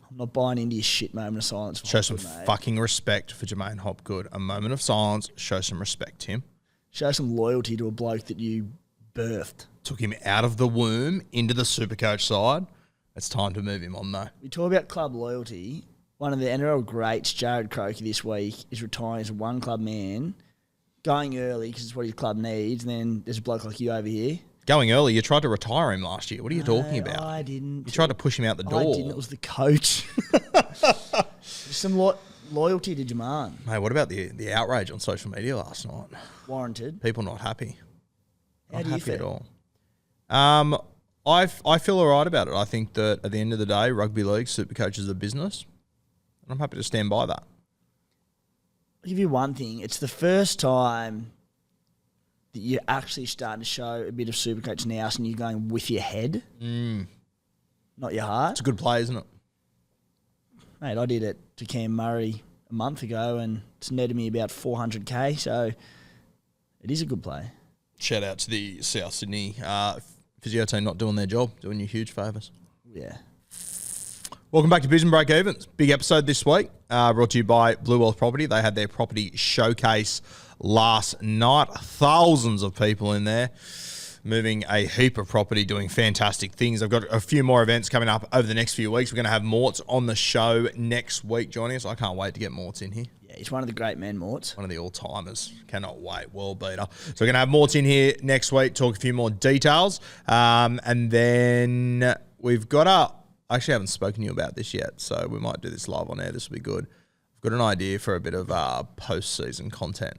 I'm not buying into your shit moment of silence. Show some fucking respect for Jermaine Hopgood. A moment of silence. Show some respect, Tim. Show some loyalty to a bloke that you birthed. Took him out of the womb into the SuperCoach side. It's time to move him on, though. We talk about club loyalty. One of the NRL greats, Jared Croker, this week is retiring as a one-club man, going early because it's what his club needs, and then there's a bloke like you over here. Going early, you tried to retire him last year. What are you talking about? I didn't. You tried to push him out the door. I didn't. It was the coach. Some loyalty to Jermaine. Mate, what about the outrage on social media last night? Warranted. People not happy. How Not do you happy at feel? all. I feel all right about it. I think that at the end of the day, rugby league, SuperCoach is a business. And I'm happy to stand by that. I'll give you one thing. It's the first time that you're actually starting to show a bit of SuperCoach now, and you're going with your head, not your heart. It's a good play, isn't it? Mate, I did it to Cam Murray a month ago, and it's netted me about 400k, so it is a good play. Shout out to the South Sydney physio team not doing their job, doing you huge favours. Yeah. Welcome back to Biz and Breakevens. Big episode this week, brought to you by Blue Wealth Property. They had their property showcase last night. Thousands of people in there, moving a heap of property, doing fantastic things. I've got a few more events coming up over the next few weeks. We're going to have Morts on the show next week joining us. I can't wait to get Morts in here. Yeah, he's one of the great men, Morts. One of the all-timers. Cannot wait. World beater. So we're going to have Morts in here next week, talk a few more details. And then we've got I actually haven't spoken to you about this yet, so we might do this live on air. This will be good. I've got an idea for a bit of post-season content.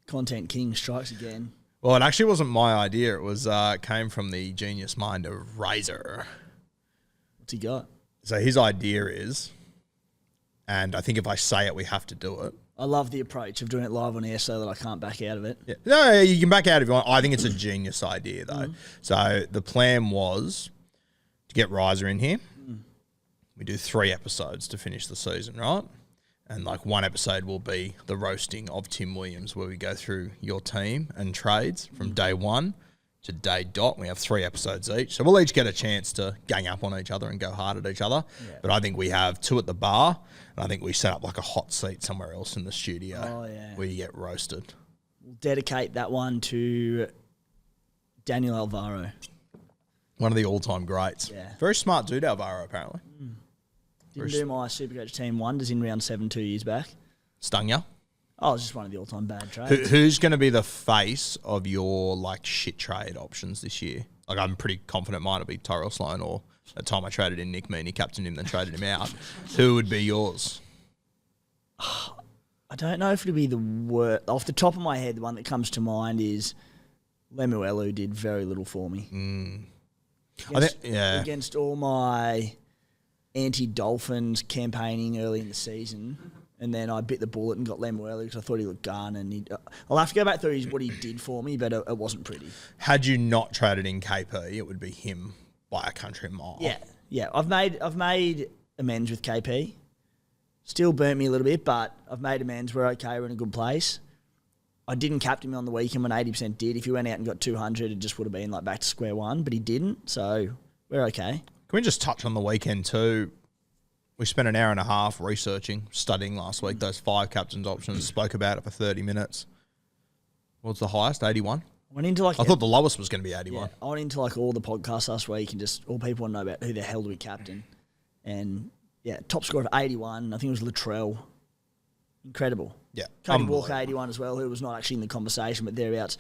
Content king strikes again. Well, it actually wasn't my idea. It was came from the genius mind of Razor. What's he got? So his idea is, and I think if I say it, we have to do it. I love the approach of doing it live on air so that I can't back out of it. Yeah. No, you can back out if you want. I think it's a genius idea, though. So the plan was to get Riser in here. We do 3 episodes to finish the season, right? And like one episode will be the roasting of Tim Williams, where we go through your team and trades from day 1 to day dot. We have 3 episodes each. So we'll each get a chance to gang up on each other and go hard at each other. Yeah. But I think we have 2 at the bar, and I think we set up like a hot seat somewhere else in the studio where you get roasted. We'll dedicate that one to Daniel Alvaro. One of the all-time greats. Yeah. Very smart dude, Alvaro, apparently. Didn't do my SuperCoach team wonders in round 7 2 years back. Stung ya? Oh, it was just one of the all-time bad trades. Who's going to be the face of your like shit trade options this year? Like I'm pretty confident mine will be Tyrell Sloan, or at the time I traded in Nick Meaney, captained him, then traded him out. Who would be yours? I don't know if it'll be the worst. Off the top of my head, the one that comes to mind is Lemuelu did very little for me. Against all my anti-Dolphins campaigning early in the season, and then I bit the bullet and got Lemuelu because I thought he looked gun, and I'll have to go back through what he did for me, but it wasn't pretty. Had you not traded in KP, it would be him by a country mile. Yeah. I've made amends with KP. Still burnt me a little bit, but I've made amends. We're okay. We're in a good place. I didn't captain him on the weekend when 80% did. If he went out and got 200, it just would have been like back to square one, but he didn't, so we're okay. Can we just touch on the weekend too? We spent an hour and a half researching, studying last week, those 5 captains options, spoke about it for 30 minutes. What's the highest? 81? I thought the lowest was going to be 81. Yeah, I went into like all the podcasts last week and just all people want to know about who the hell do we captain. And yeah, top score of 81, I think it was Latrell. Incredible. Yeah. Cody Walker 81 as well, who was not actually in the conversation, but thereabouts.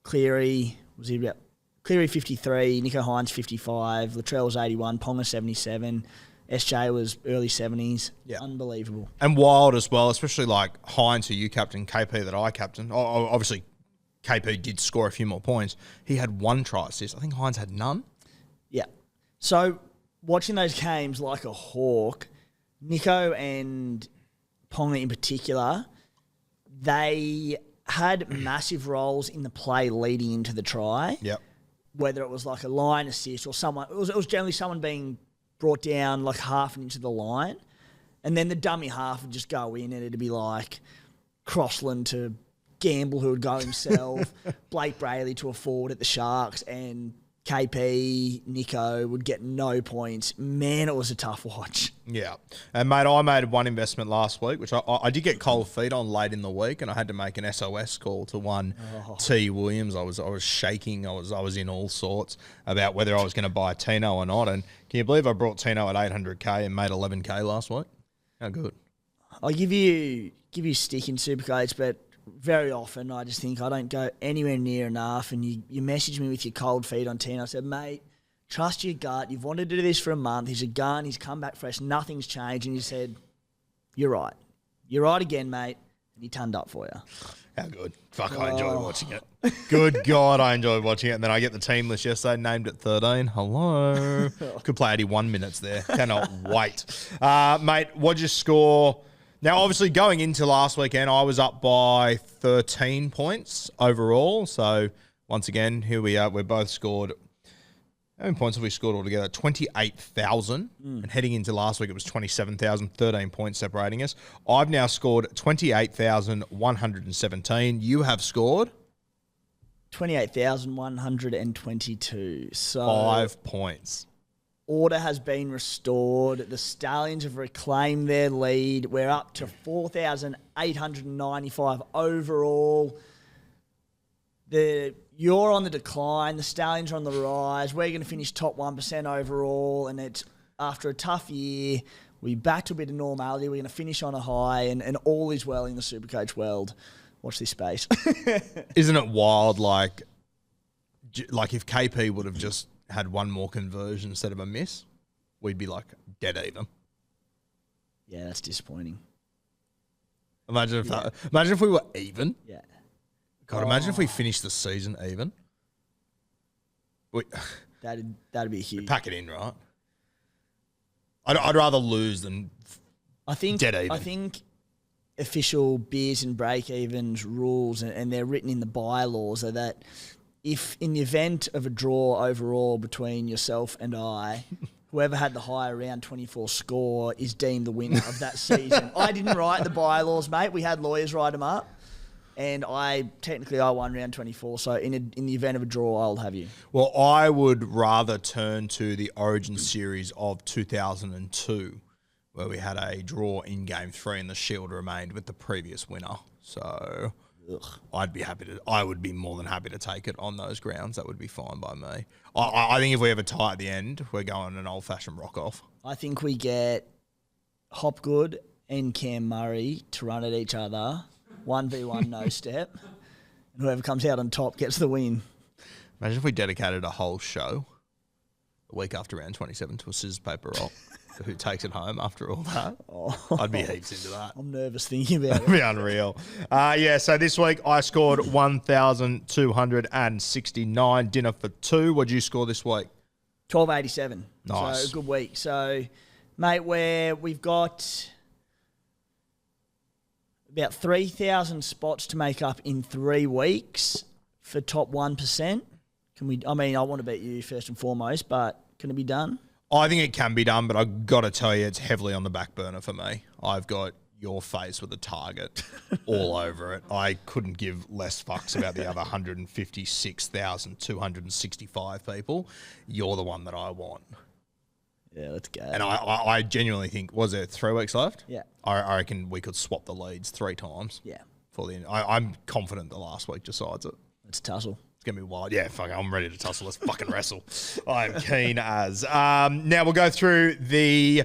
Cleary, was he about... Cleary 53, Nico Hines 55, Latrell was 81, Ponga 77, SJ was early 70s. Yeah. Unbelievable. And wild as well, especially like Hines, who you captain, KP that I captain. Obviously, KP did score a few more points. He had 1 try assist. I think Hines had none. Yeah. So watching those games like a hawk, Nico and Ponga in particular, they had massive roles in the play leading into the try. Yep. Whether it was like a line assist or someone, it was generally someone being brought down like half an inch of the line, and then the dummy half would just go in, and it'd be like Crossland to Gamble, who would go himself, Blake Brayley to a forward at the Sharks, and KP, Nico would get no points. Man, it was a tough watch. Yeah. And, mate, I made one investment last week, which I did get cold feet on late in the week, and I had to make an SOS call to one T. Williams. I was shaking. I was in all sorts about whether I was going to buy Tino or not. And can you believe I brought Tino at 800K and made 11K last week? How good. I'll give you stick in Supercoach, but very often I just think I don't go anywhere near enough, and you message me with your cold feet on Tino. I said, mate, trust your gut. You've wanted to do this for a month. He's a gun. He's come back fresh. Nothing's changed. And you said, you're right. You're right again, mate. And he turned up for you. How good. Fuck, I enjoyed watching it. Good God, I enjoyed watching it. And then I get the team list yesterday, named it 13. Hello. Could play 81 minutes there. Cannot wait. Mate, what'd you score? Now, obviously, going into last weekend, I was up by 13 points overall. So, once again, here we are. We're both scored. How many points have we scored altogether? 28,000. And heading into last week, it was 27,000, 13 points separating us. I've now scored 28,117. You have scored? 28,122. So 5 points. Order has been restored. The Stallions have reclaimed their lead. We're up to 4,895 overall. You're on the decline. The Stallions are on the rise. We're going to finish top 1% overall, and it's after a tough year. We're back to a bit of normality. We're going to finish on a high, and all is well in the Supercoach world. Watch this space. Isn't it wild? Like if KP would have just had one more conversion instead of a miss, we'd be like dead even. Yeah, that's disappointing. Imagine if we were even. Yeah. God, imagine if we finished the season even. That'd be huge. Pack it in, right? I'd rather lose than dead even. I think official beers and break-evens rules, and they're written in the bylaws, are that if in the event of a draw overall between yourself and I, whoever had the higher round 24 score is deemed the winner of that season. I didn't write the bylaws, mate. We had lawyers write them up. And I won round 24. So in the event of a draw, I'll have you. Well, I would rather turn to the Origin series of 2002, where we had a draw in Game 3 and the Shield remained with the previous winner. So I would be more than happy to take it on those grounds. That would be fine by me. I think if we have a tie at the end, we're going an old-fashioned rock-off. I think we get Hopgood and Cam Murray to run at each other. 1v1 no step. And whoever comes out on top gets the win. Imagine if we dedicated a whole show a week after round 27 to a scissors, paper, rock. Who takes it home after all that? I'd be heaps into that. I'm nervous thinking about it. That'd be unreal. So this week I scored 1,269. Dinner for two. What'd you score this week? 1287. Nice. So a good week. So, mate, we've got about 3,000 spots to make up in 3 weeks for top 1%. I want to beat you first and foremost, but can it be done? I think it can be done, but I've got to tell you, it's heavily on the back burner for me. I've got your face with a target all over it. I couldn't give less fucks about the other 156,265 people. You're the one that I want. Yeah, let's go. And I genuinely think, was there 3 weeks left? Yeah. I reckon we could swap the leads 3 times. Yeah. I'm confident the last week decides it. Let's tussle. It's going to be wild. Yeah, fuck, I'm ready to tussle. Let's fucking wrestle. I'm keen as. Now we'll go through the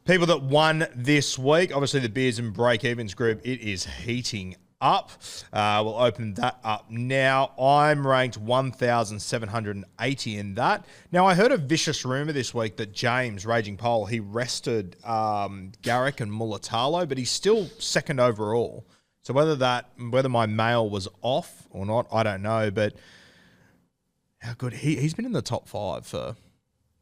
people that won this week. Obviously, the Beers and Breakevens group, it is heating up. We'll open that up now. I'm ranked 1,780 in that. Now, I heard a vicious rumour this week that James, Raging Pole, he rested Garrick and Mulatalo, but he's still second overall. So whether my mail was off or not, I don't know. But how good he's been in the top 5 for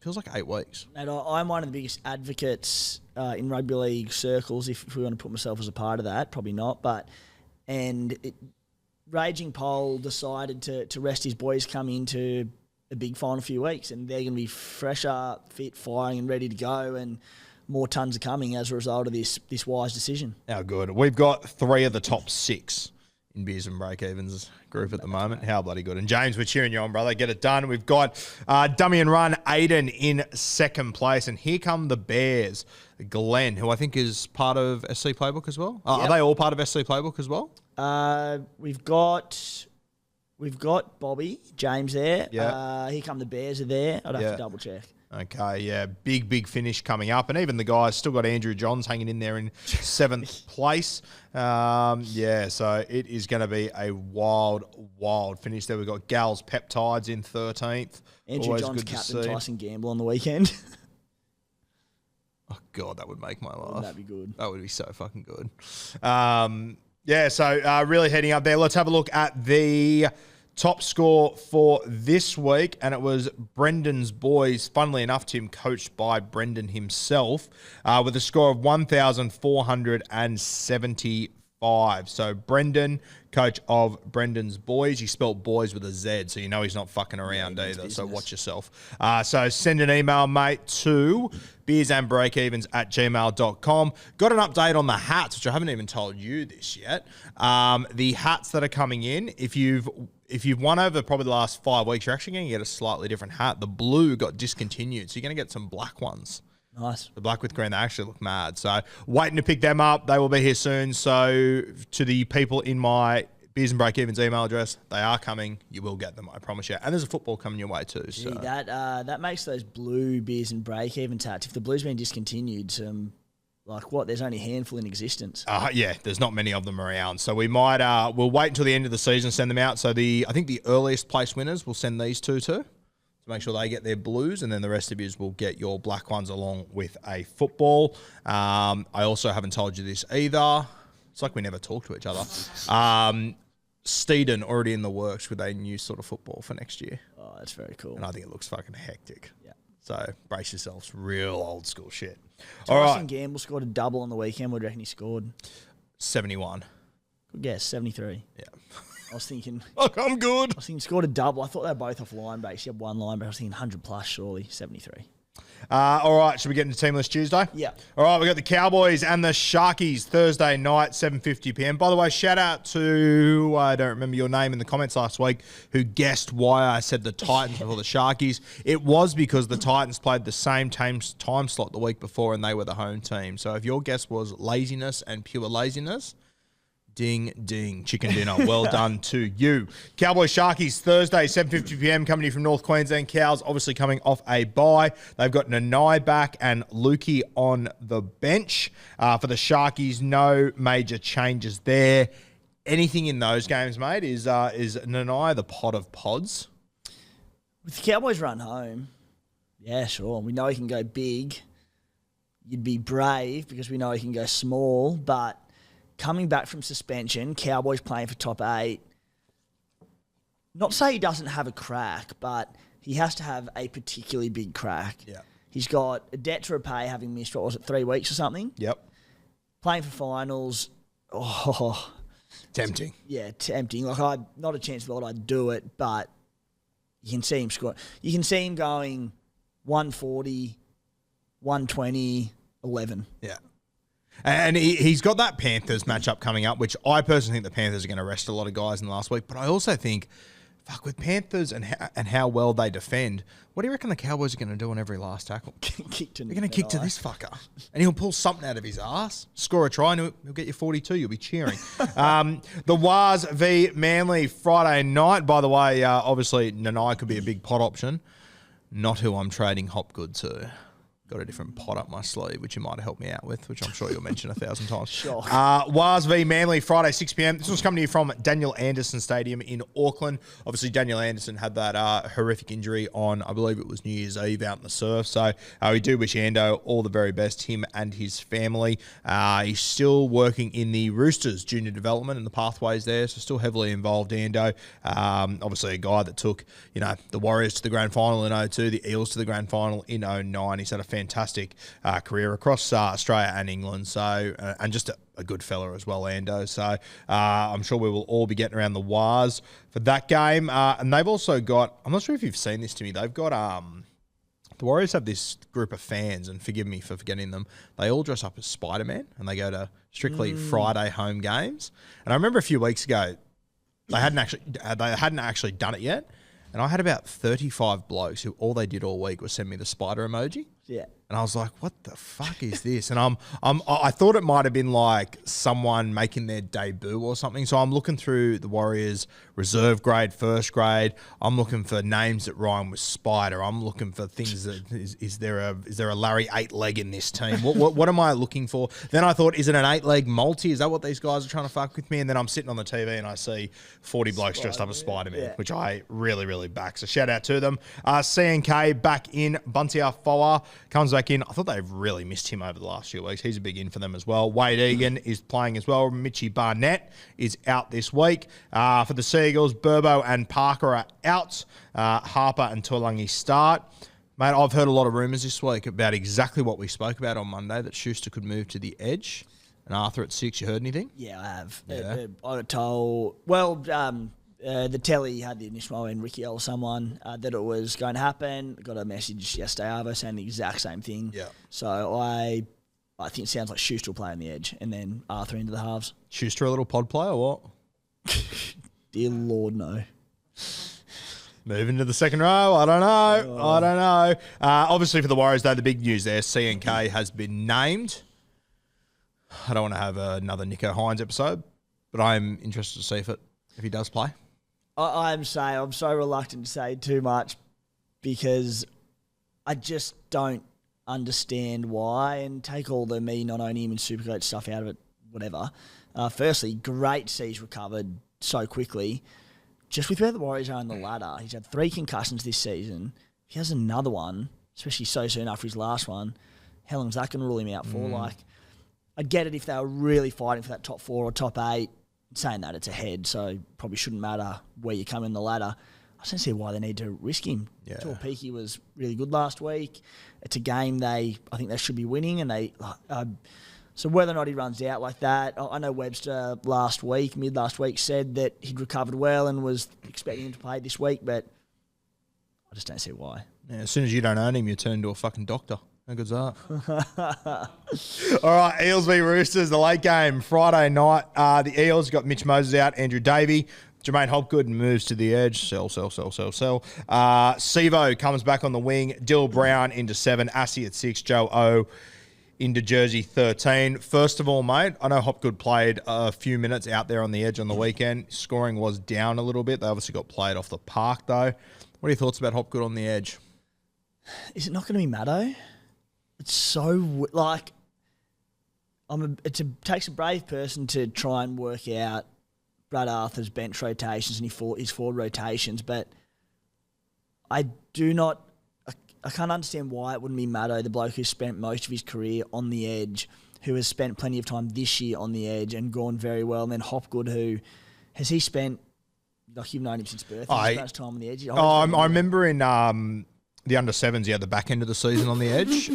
feels like 8 weeks. Mate, I'm one of the biggest advocates in rugby league circles. If we want to put myself as a part of that, probably not. Raging Pole decided to rest his boys coming into a big final few weeks, and they're going to be fresher, fit, firing, and ready to go. And more tons are coming as a result of this wise decision. How good. We've got 3 of the top 6 in Beers and Breakevens group at the moment. How bloody good. And James, we're cheering you on, brother. Get it done. We've got Dummy and Run, Aiden in second place. And here come the Bears. Glenn, who I think is part of SC Playbook as well. Are they all part of SC Playbook as well? We've got Bobby, James there. Yeah. Here come the Bears are there. I'd have to double check. Okay, yeah, big finish coming up. And even the guys, still got Andrew Johns hanging in there in 7th place. So it is going to be a wild finish there. We've got Gals Peptides in 13th. Andrew Always Johns captain Tyson Gamble on the weekend. Oh, God, that would make my laugh. That'd be good. That would be so fucking good. Really heading up there. Let's have a look at the top score for this week, and it was Brendan's boys. Funnily enough, Tim, coached by Brendan himself, with a score of 1,475. So Brendan, coach of Brendan's boys. He spelt boys with a Z, so you know he's not fucking around either. So watch yourself. So send an email, mate, to beersandbreakevens@gmail.com. Got an update on the hats, which I haven't even told you this yet. The hats that are coming in, if you've won over probably the last 5 weeks, you're actually going to get a slightly different hat. The blue got discontinued, so you're going to get some black ones. Nice. The black with green, they actually look mad. So waiting to pick them up. They will be here soon. So to the people in my Beers and Breakevens email address, they are coming. You will get them, I promise you. And there's a football coming your way too. Gee, that makes those blue Beers and Breakevens hats. If the blue's been discontinued, there's only a handful in existence. There's not many of them around. So we might we'll wait until the end of the season, send them out. So I think the earliest place winners will send these two too, to make sure they get their blues, and then the rest of you will get your black ones along with a football. I also haven't told you this either. It's like we never talk to each other. Steeden already in the works with a new sort of football for next year. Oh, that's very cool. And I think it looks fucking hectic. Yeah. So brace yourselves. Real old school shit. Tyson Gamble scored a double on the weekend. What do you reckon he scored? 71. Good guess, 73. Yeah. I was thinking... Look, I'm good. I was thinking scored a double. I thought they were both off line base. He had one line base. I was thinking 100 plus, surely. 73. All right, should we get into Teamless Tuesday? Yeah. All right, we got the Cowboys and the Sharkies Thursday night, 7:50 p.m. By the way, shout out to, I don't remember your name in the comments last week, who guessed why I said the Titans before the Sharkies. It was because the Titans played the same time slot the week before and they were the home team. So if your guess was laziness and pure laziness, ding, ding, chicken dinner. Well done to you. Cowboys Sharkies Thursday, 7:50 p.m. coming to you from North Queensland. Cows obviously coming off a bye. They've got Nanai back and Lukey on the bench. For the Sharkies, no major changes there. Anything in those games, mate? Is Nanai the pod of pods? With the Cowboys run home, yeah, sure. We know he can go big. You'd be brave because we know he can go small, but coming back from suspension, Cowboys playing for top 8. Not to say he doesn't have a crack, but he has to have a particularly big crack. Yeah. He's got a debt to repay, having missed, 3 weeks or something? Yep. Playing for finals. Oh. Tempting. Yeah, tempting. Not a chance in the world I'd do it, but you can see him score. You can see him going 140, 120, 11. Yeah. And he's got that Panthers matchup coming up, which I personally think the Panthers are going to rest a lot of guys in the last week. But I also think, with Panthers and how well they defend, what do you reckon the Cowboys are going to do on every last tackle? They're going to kick to this fucker. And he'll pull something out of his ass, score a try, and he'll get you 42. You'll be cheering. The Wars v Manly Friday night. By the way, obviously, Nanai could be a big pot option. Not who I'm trading Hopgood to. Got a different pot up my sleeve, which you might have helped me out with, which I'm sure you'll mention 1,000 times. Sure. Wars v Manly, Friday, 6 p.m. This was coming to you from Daniel Anderson Stadium in Auckland. Obviously, Daniel Anderson had that horrific injury on, I believe it was New Year's Eve out in the surf. So we do wish Ando all the very best, him and his family. He's still working in the Roosters junior development and the pathways there, so still heavily involved, Ando. Obviously, a guy that took the Warriors to the grand final in 2002, the Eels to the grand final in 2009. He's had a fantastic career across Australia and England, so and just a good fella as well, Ando. So I'm sure we will all be getting around the Wars for that game. And they've also got, I'm not sure if you've seen this, Timmy, they've got the Warriors have this group of fans, and forgive me for forgetting them, they all dress up as Spider-Man and they go to strictly Friday home games. And I remember a few weeks ago, They hadn't actually done it yet. And I had about 35 blokes who all they did all week was send me the spider emoji. Yeah. And I was like, what the fuck is this? And I thought it might have been like someone making their debut or something. So I'm looking through the Warriors reserve grade, first grade. I'm looking for names that rhyme with spider. I'm looking for things that is there a Larry 8-leg in this team? What am I looking for? Then I thought, is it an 8-leg multi? Is that what these guys are trying to fuck with me? And then I'm sitting on the TV and I see 40 blokes dressed up as Spider-Man, which I really, really back. So shout out to them. CNK back in. Buntia Foa comes back in. I thought they've really missed him over the last few weeks. He's a big in for them as well. Wade Egan is playing as well. Mitchie Barnett is out this week. For the Seagulls, Burbo and Parker are out. Harper and Tuolangi start. Mate, I've heard a lot of rumours this week about exactly what we spoke about on Monday, that Schuster could move to the edge and Arthur at 6. You heard anything? Yeah, I have. Yeah. I got told, the telly had the initial and Ricky or someone that it was going to happen. Got a message yesterday over saying the exact same thing. Yeah. So I think it sounds like Schuster will play on the edge and then Arthur into the halves. Schuster a little pod player or what? Dear Lord, no. Moving to the second row, I don't know. Obviously for the Warriors, though, the big news there, CNK has been named. I don't want to have another Nico Hines episode, but I'm interested to see if he does play. I'm so reluctant to say too much because I just don't understand why, and take all the me not owning him and Supercoach stuff out of it, whatever. Firstly, great to see he's recovered so quickly. Just with where the Warriors are on the ladder, he's had 3 concussions this season. If he has another one, especially so soon after his last one, how long is that going to rule him out for? Like, I get it if they were really fighting for that top 4 or top 8. Saying that, it's ahead, so probably shouldn't matter where you come in the ladder. I just don't see why they need to risk him. Yeah. Torpeiki was really good last week. It's a game I think they should be winning, and so whether or not he runs out like that, I know Webster mid last week, said that he'd recovered well and was expecting him to play this week, but I just don't see why. Yeah, as soon as you don't own him, you turn into a fucking doctor. How good's that? All right, Eels v Roosters, the late game, Friday night. The Eels got Mitch Moses out, Andrew Davey. Jermaine Hopgood moves to the edge. Sell. Sivo comes back on the wing. Dill Brown into 7. Assy at 6. Joe O into jersey 13. First of all, mate, I know Hopgood played a few minutes out there on the edge on the weekend. Scoring was down a little bit. They obviously got played off the park, though. What are your thoughts about Hopgood on the edge? Is it not going to be Maddo? It's so, like, it takes a brave person to try and work out Brad Arthur's bench rotations and his forward rotations, but I can't understand why it wouldn't be Maddo, the bloke who spent most of his career on the edge, who has spent plenty of time this year on the edge and gone very well, and then Hopgood, who has he spent, like, you've known him since birth, his time on the edge. I remember in the under-7s, the back end of the season on the edge.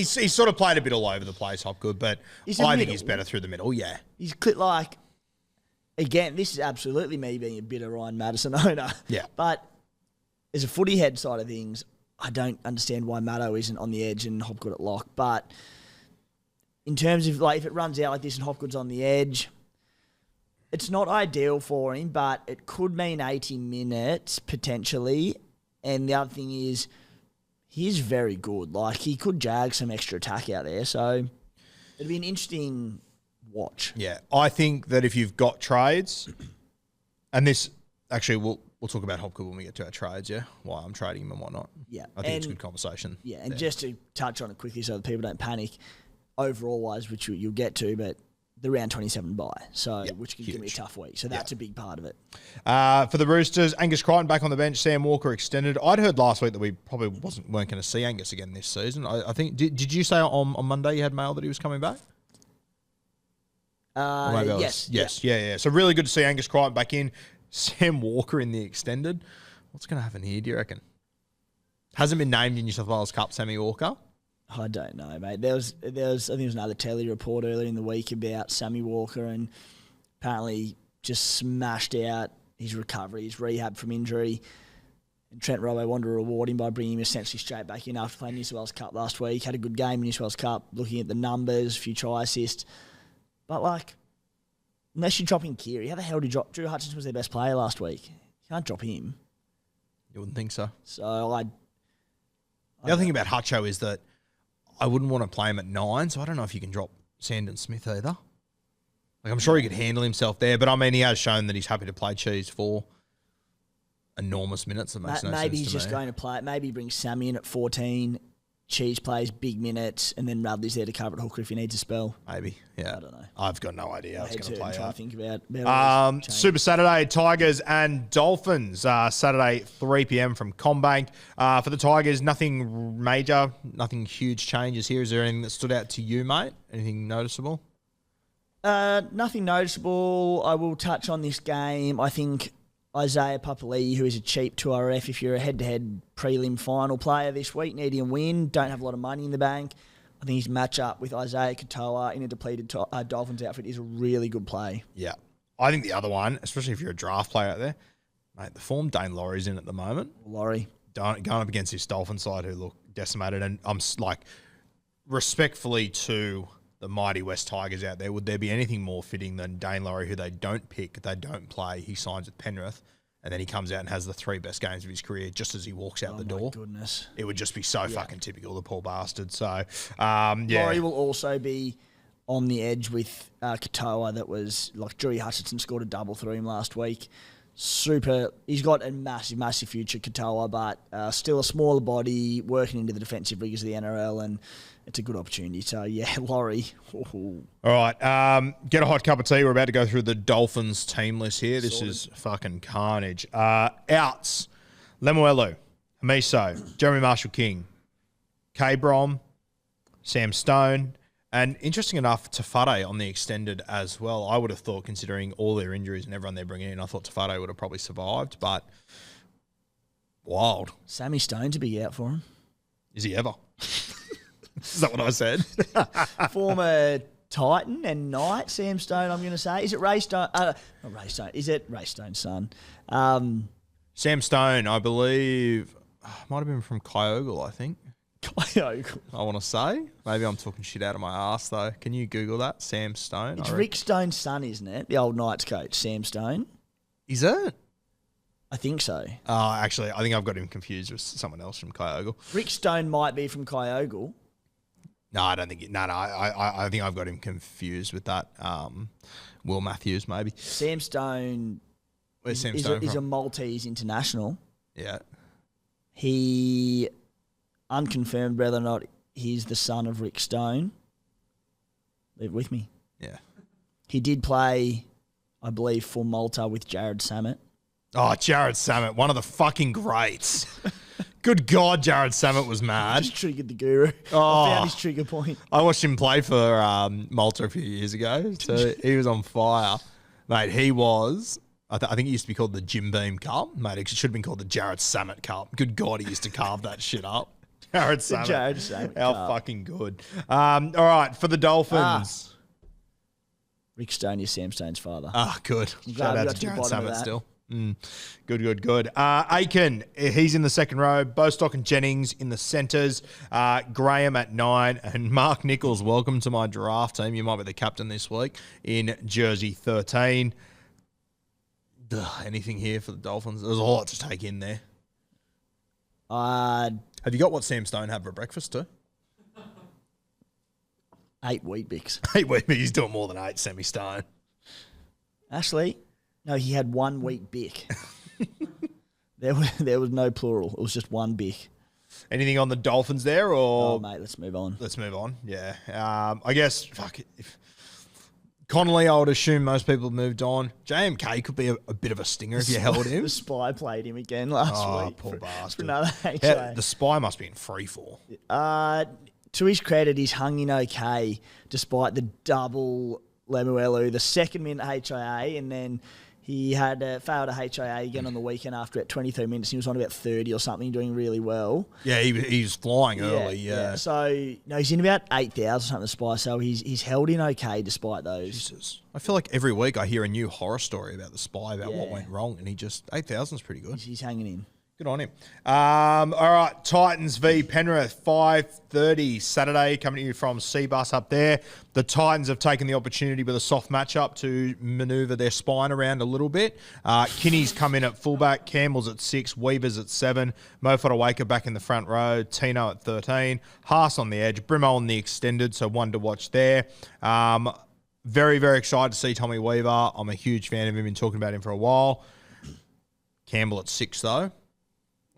He's sort of played a bit all over the place, Hopgood, but I think he's better through the middle, yeah. He's like, again, this is absolutely me being a bitter Ryan Madison owner. Yeah. But as a footy head side of things, I don't understand why Maddo isn't on the edge and Hopgood at lock. But in terms of, like, if it runs out like this and Hopgood's on the edge, it's not ideal for him, but it could mean 80 minutes potentially. And the other thing is, he's very good. Like, he could jag some extra attack out there. So it'd be an interesting watch. Yeah. I think that if you've got trades, and this, actually, we'll talk about Hopgood when we get to our trades, yeah? Why I'm trading him and whatnot. Yeah. I think it's a good conversation. Yeah, and just to touch on it quickly so that people don't panic, overall-wise, which you'll get to, but the round 27 bye, which can give me a tough week. So that's a big part of it. For the Roosters, Angus Crichton back on the bench, Sam Walker extended. I'd heard last week that we probably weren't going to see Angus again this season. I think, did you say on Monday you had mail that he was coming back? Yes. Yeah. So really good to see Angus Crichton back in. Sam Walker in the extended. What's going to happen here, do you reckon? Hasn't been named in New South Wales Cup, Sammy Walker. I don't know, mate. There was I think there was another telly report earlier in the week about Sammy Walker, and apparently just smashed out his recovery, his rehab from injury. And Trent Robbo wanted to reward him by bringing him essentially straight back in after playing New South Wales Cup last week. Had a good game in New South Wales Cup, looking at the numbers, few try assists. But, like, Unless you're dropping Keary. How the hell did you drop? Drew Hutchison was their best player last week. You can't drop him. You wouldn't think so. So The other thing about Hutcho is that I wouldn't want to play him at 9, so I don't know if you can drop Sandon Smith either. Like, I'm sure he could handle himself there, but I mean, he has shown that he's happy to play Cheese for enormous minutes. That makes no sense. Maybe he's just going to play it. Maybe he brings Sammy in at 14. Cheese plays big minutes, and then Rudley's there to cover at hooker if he needs a spell. Maybe, yeah. I don't know. I've got no idea how it's going to play out. Think about Super Saturday, Tigers and Dolphins. Saturday, 3 p.m. from CommBank. For the Tigers, nothing major, nothing huge changes here. Is there anything that stood out to you, mate? Anything noticeable? Nothing noticeable. I will touch on this game. I think Isaiah Papali'i, who is a cheap 2RF, if you're a head-to-head prelim final player this week, need him win, don't have a lot of money in the bank. I think his matchup with Isaiah Katoa in a depleted Dolphins outfit is a really good play. Yeah. I think the other one, especially if you're a draft player out there, mate, the form Dane Laurie's in at the moment. Laurie. Going up against his Dolphin side who look decimated. And I'm like, respectfully to the mighty West Tigers out there, would there be anything more fitting than Dane Laurie, who they don't pick, they don't play, he signs with Penrith, and then he comes out and has the 3 best games of his career just as he walks out the door? Oh, my goodness. It would just be so fucking typical, the poor bastard. So, Laurie will also be on the edge with Katoa. That was, like, Drew Hutchison scored a double through him last week. He's got a massive future, Katoa, but still a smaller body, working into the defensive rigors of the NRL, and it's a good opportunity. So, yeah, Laurie. Ooh. All right, get a hot cup of tea. We're about to go through the Dolphins team list here. This is fucking carnage. Outs, Lemuelu, Hamiso, Jeremy Marshall-King, K-Brom, Sam Stone, and interesting enough, Tafade on the extended as well. I would have thought, considering all their injuries and everyone they're bringing in, I thought Tafade would have probably survived, but wild. Sammy Stone to be out for him. Is he ever? Is that what I said? Former Titan and Knight, Sam Stone, I'm going to say. Is it Ray Stone? Not Ray Stone. Is it Ray Stone's son? Sam Stone, I believe, might have been from Kyogle, I think. Kyogle. I want to say. Maybe I'm talking shit out of my ass, though. Can you Google that? Sam Stone? It's Rick Stone's son, isn't it? The old Knights coach, Sam Stone. Is it? I think so. Actually, I think I've got him confused with someone else from Kyogle. Rick Stone might be from Kyogle. No, I don't think it. No. I think I've got him confused with that. Will Matthews, maybe. Sam Stone. Where's Sam Stone is a Maltese international. Yeah. He unconfirmed whether or not he's the son of Rick Stone. Leave it with me. Yeah. He did play, I believe, for Malta with Jared Samet. Oh, Jared Samet, one of the fucking greats. Good God, Jared Samet was mad. Just triggered the guru. Oh, I found his trigger point. I watched him play for Malta a few years ago, so he was on fire. Mate, he was... I think it used to be called the Jim Beam Cup. Mate, it should have been called the Jared Samet Cup. Good God, he used to carve that shit up. Jared Samet. Jared Samet How fucking good. All right, for the Dolphins. Rick Stone is Sam Stone's father. Good. Shout out to Jared Samet still. Good. Aiken, he's in the second row. Bostock and Jennings in the centres. Graham at 9. And Mark Nichols, welcome to my draft team. You might be the captain this week in jersey 13. Anything here for the Dolphins? There's a lot to take in there. Have you got what Sam Stone had for breakfast too? 8 Wheat Bix. 8 Wheat Bix. He's doing more than 8, Sammy Stone. Actually, no, he had 1 Wheat Bic. There was no plural. It was just 1 Bic. Anything on the Dolphins there, or? Oh, mate, let's move on. Yeah. I guess, Connolly, I would assume most people have moved on. JMK could be a bit of a stinger if you held him. The Spy played him again last week. Poor bastard. For another HIA. Yeah, the Spy must be in free fall. To his credit, he's hung in okay despite the double Lemuelu, the second minute HIA, and then he had failed a HIA again on the weekend after at 23 minutes. He was on about 30 or something, doing really well. Yeah, he was flying early, yeah. So, no, he's in about 8,000 or something, the Spy, so he's held in okay despite those. Jesus. I feel like every week I hear a new horror story about the Spy, about what went wrong, and 8,000 is pretty good. He's hanging in. Good on him. All right, Titans v Penrith, 5:30 Saturday, coming to you from Seabus up there. The Titans have taken the opportunity with a soft matchup to manoeuvre their spine around a little bit. Kinney's come in at fullback, Campbell's at 6, Weaver's at 7, Mo Fotuaika back in the front row, Tino at 13, Haas on the edge, Brimo on the extended, so one to watch there. Very, very excited to see Tommy Weaver. I'm a huge fan of him, been talking about him for a while. Campbell at 6, though.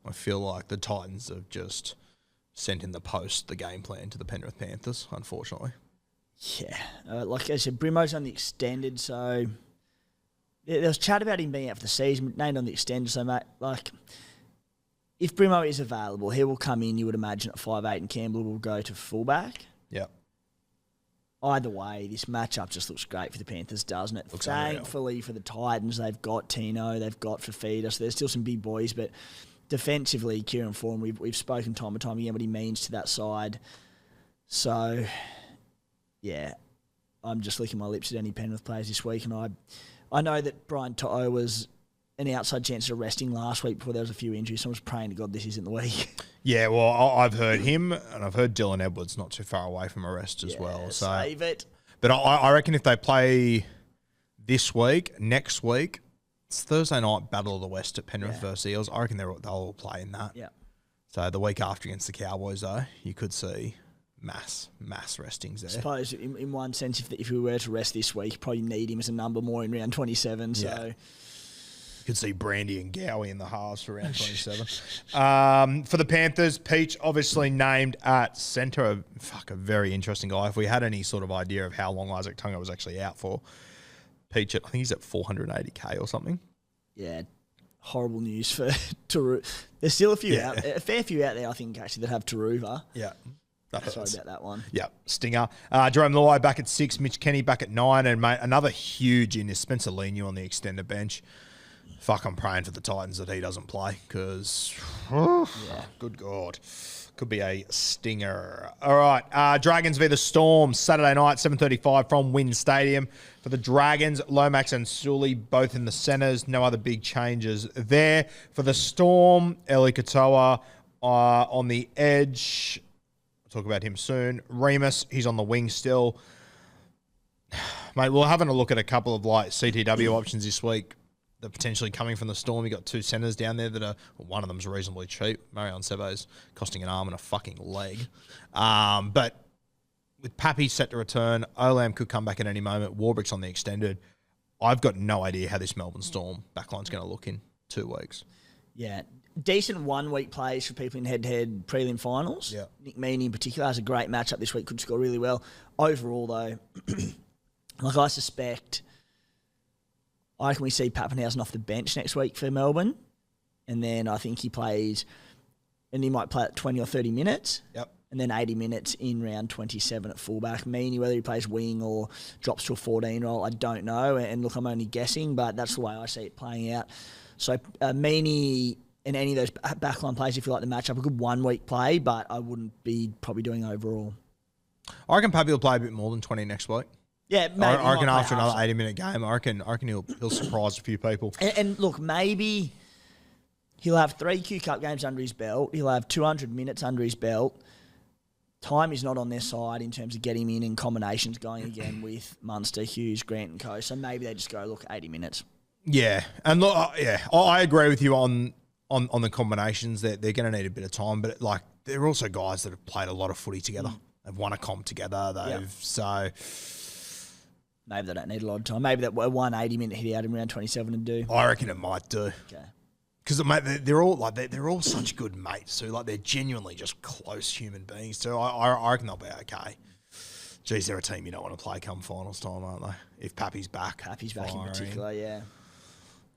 I feel like the Titans have just sent in the post the game plan to the Penrith Panthers, unfortunately. Yeah. Like I said, Brimo's on the extended, so there was chat about him being out for the season, but named on the extended, so, mate, like, if Brimo is available, he will come in, you would imagine, at 5'8", and Campbell will go to fullback. Yep. Either way, this matchup just looks great for the Panthers, doesn't it? Looks Thankfully unreal. for the Titans, they've got Tino, they've got Fafita, so there's still some big boys, but defensively, Kieran Foran, we've spoken time and time again what he means to that side. So, yeah, I'm just licking my lips at any Penrith players this week, and I know that Brian To'o was an outside chance of resting last week before there was a few injuries, so I'm just praying to God this isn't the week. Yeah, well, I've heard him, and I've heard Dylan Edwards not too far away from a rest as well. So, save it. But I reckon if they play this week, next week, it's Thursday night Battle of the West at Penrith versus Eels. I reckon they'll all play in that. Yeah. So the week after against the Cowboys, though, you could see mass restings there. I suppose in one sense, if we were to rest this week, probably need him as a number more in round 27. So you could see Brandy and Gowie in the halves for round 27. For the Panthers, Peach obviously named at centre. A very interesting guy. If we had any sort of idea of how long Isaac Tunga was actually out for, Peach, I think he's at 480k or something. Yeah, horrible news for Taru. There's still a fair few out there, I think, actually, that have Taruva. Yeah. Sorry about that one. Yeah, stinger. Jerome Luai back at 6, Mitch Kenny back at 9, and mate, another huge in is Spencer Leniu on the extended bench. I'm praying for the Titans that he doesn't play because, good God, could be a stinger. All right, Dragons v the Storm, Saturday night, 7:35 from Wynn Stadium. For the Dragons, Lomax and Sully both in the centres. No other big changes there. For the Storm, Eli Katoa on the edge. We'll talk about him soon. Remus, he's on the wing still. Mate, we're having a look at a couple of like CTW options this week. They're potentially coming from the Storm. You got 2 centres down there that are, one of them's reasonably cheap. Marion Sebo's costing an arm and a fucking leg. But with Pappy set to return, Olam could come back at any moment. Warbrick's on the extended. I've got no idea how this Melbourne Storm backline's going to look in 2 weeks. Yeah. Decent 1 week plays for people in head-to-head prelim finals. Yeah. Nick Meaney in particular has a great matchup this week, could score really well. Overall, though, like I suspect, I reckon we see Pappenhausen off the bench next week for Melbourne. And then I think he plays, and he might play at 20 or 30 minutes. Yep. And then 80 minutes in round 27 at fullback. Meaney, whether he plays wing or drops to a 14 role, I don't know. And look, I'm only guessing, but that's the way I see it playing out. So Meaney and any of those backline plays, if you like the matchup, a good 1 week play, but I wouldn't be probably doing overall. I reckon Pappy will play a bit more than 20 next week. Yeah, maybe. I reckon after another 80-minute game, I reckon he'll surprise a few people. And look, maybe he'll have 3 Q Cup games under his belt. He'll have 200 minutes under his belt. Time is not on their side in terms of getting him in and combinations going again with Munster, Hughes, Grant and co. So maybe they just go, look, 80 minutes. Yeah. And look, I agree with you on the combinations. They're going to need a bit of time, but like they're also guys that have played a lot of footy together. They've won a comp together. So maybe they don't need a lot of time. Maybe that 180-minute hit out in round 27 and do. I reckon it might do. Okay. Because mate, they're all such good mates too. Like they're genuinely just close human beings too. I reckon they'll be okay. Geez, they're a team you don't want to play come finals time, aren't they? If Pappy's back. Pappy's back in particular, yeah.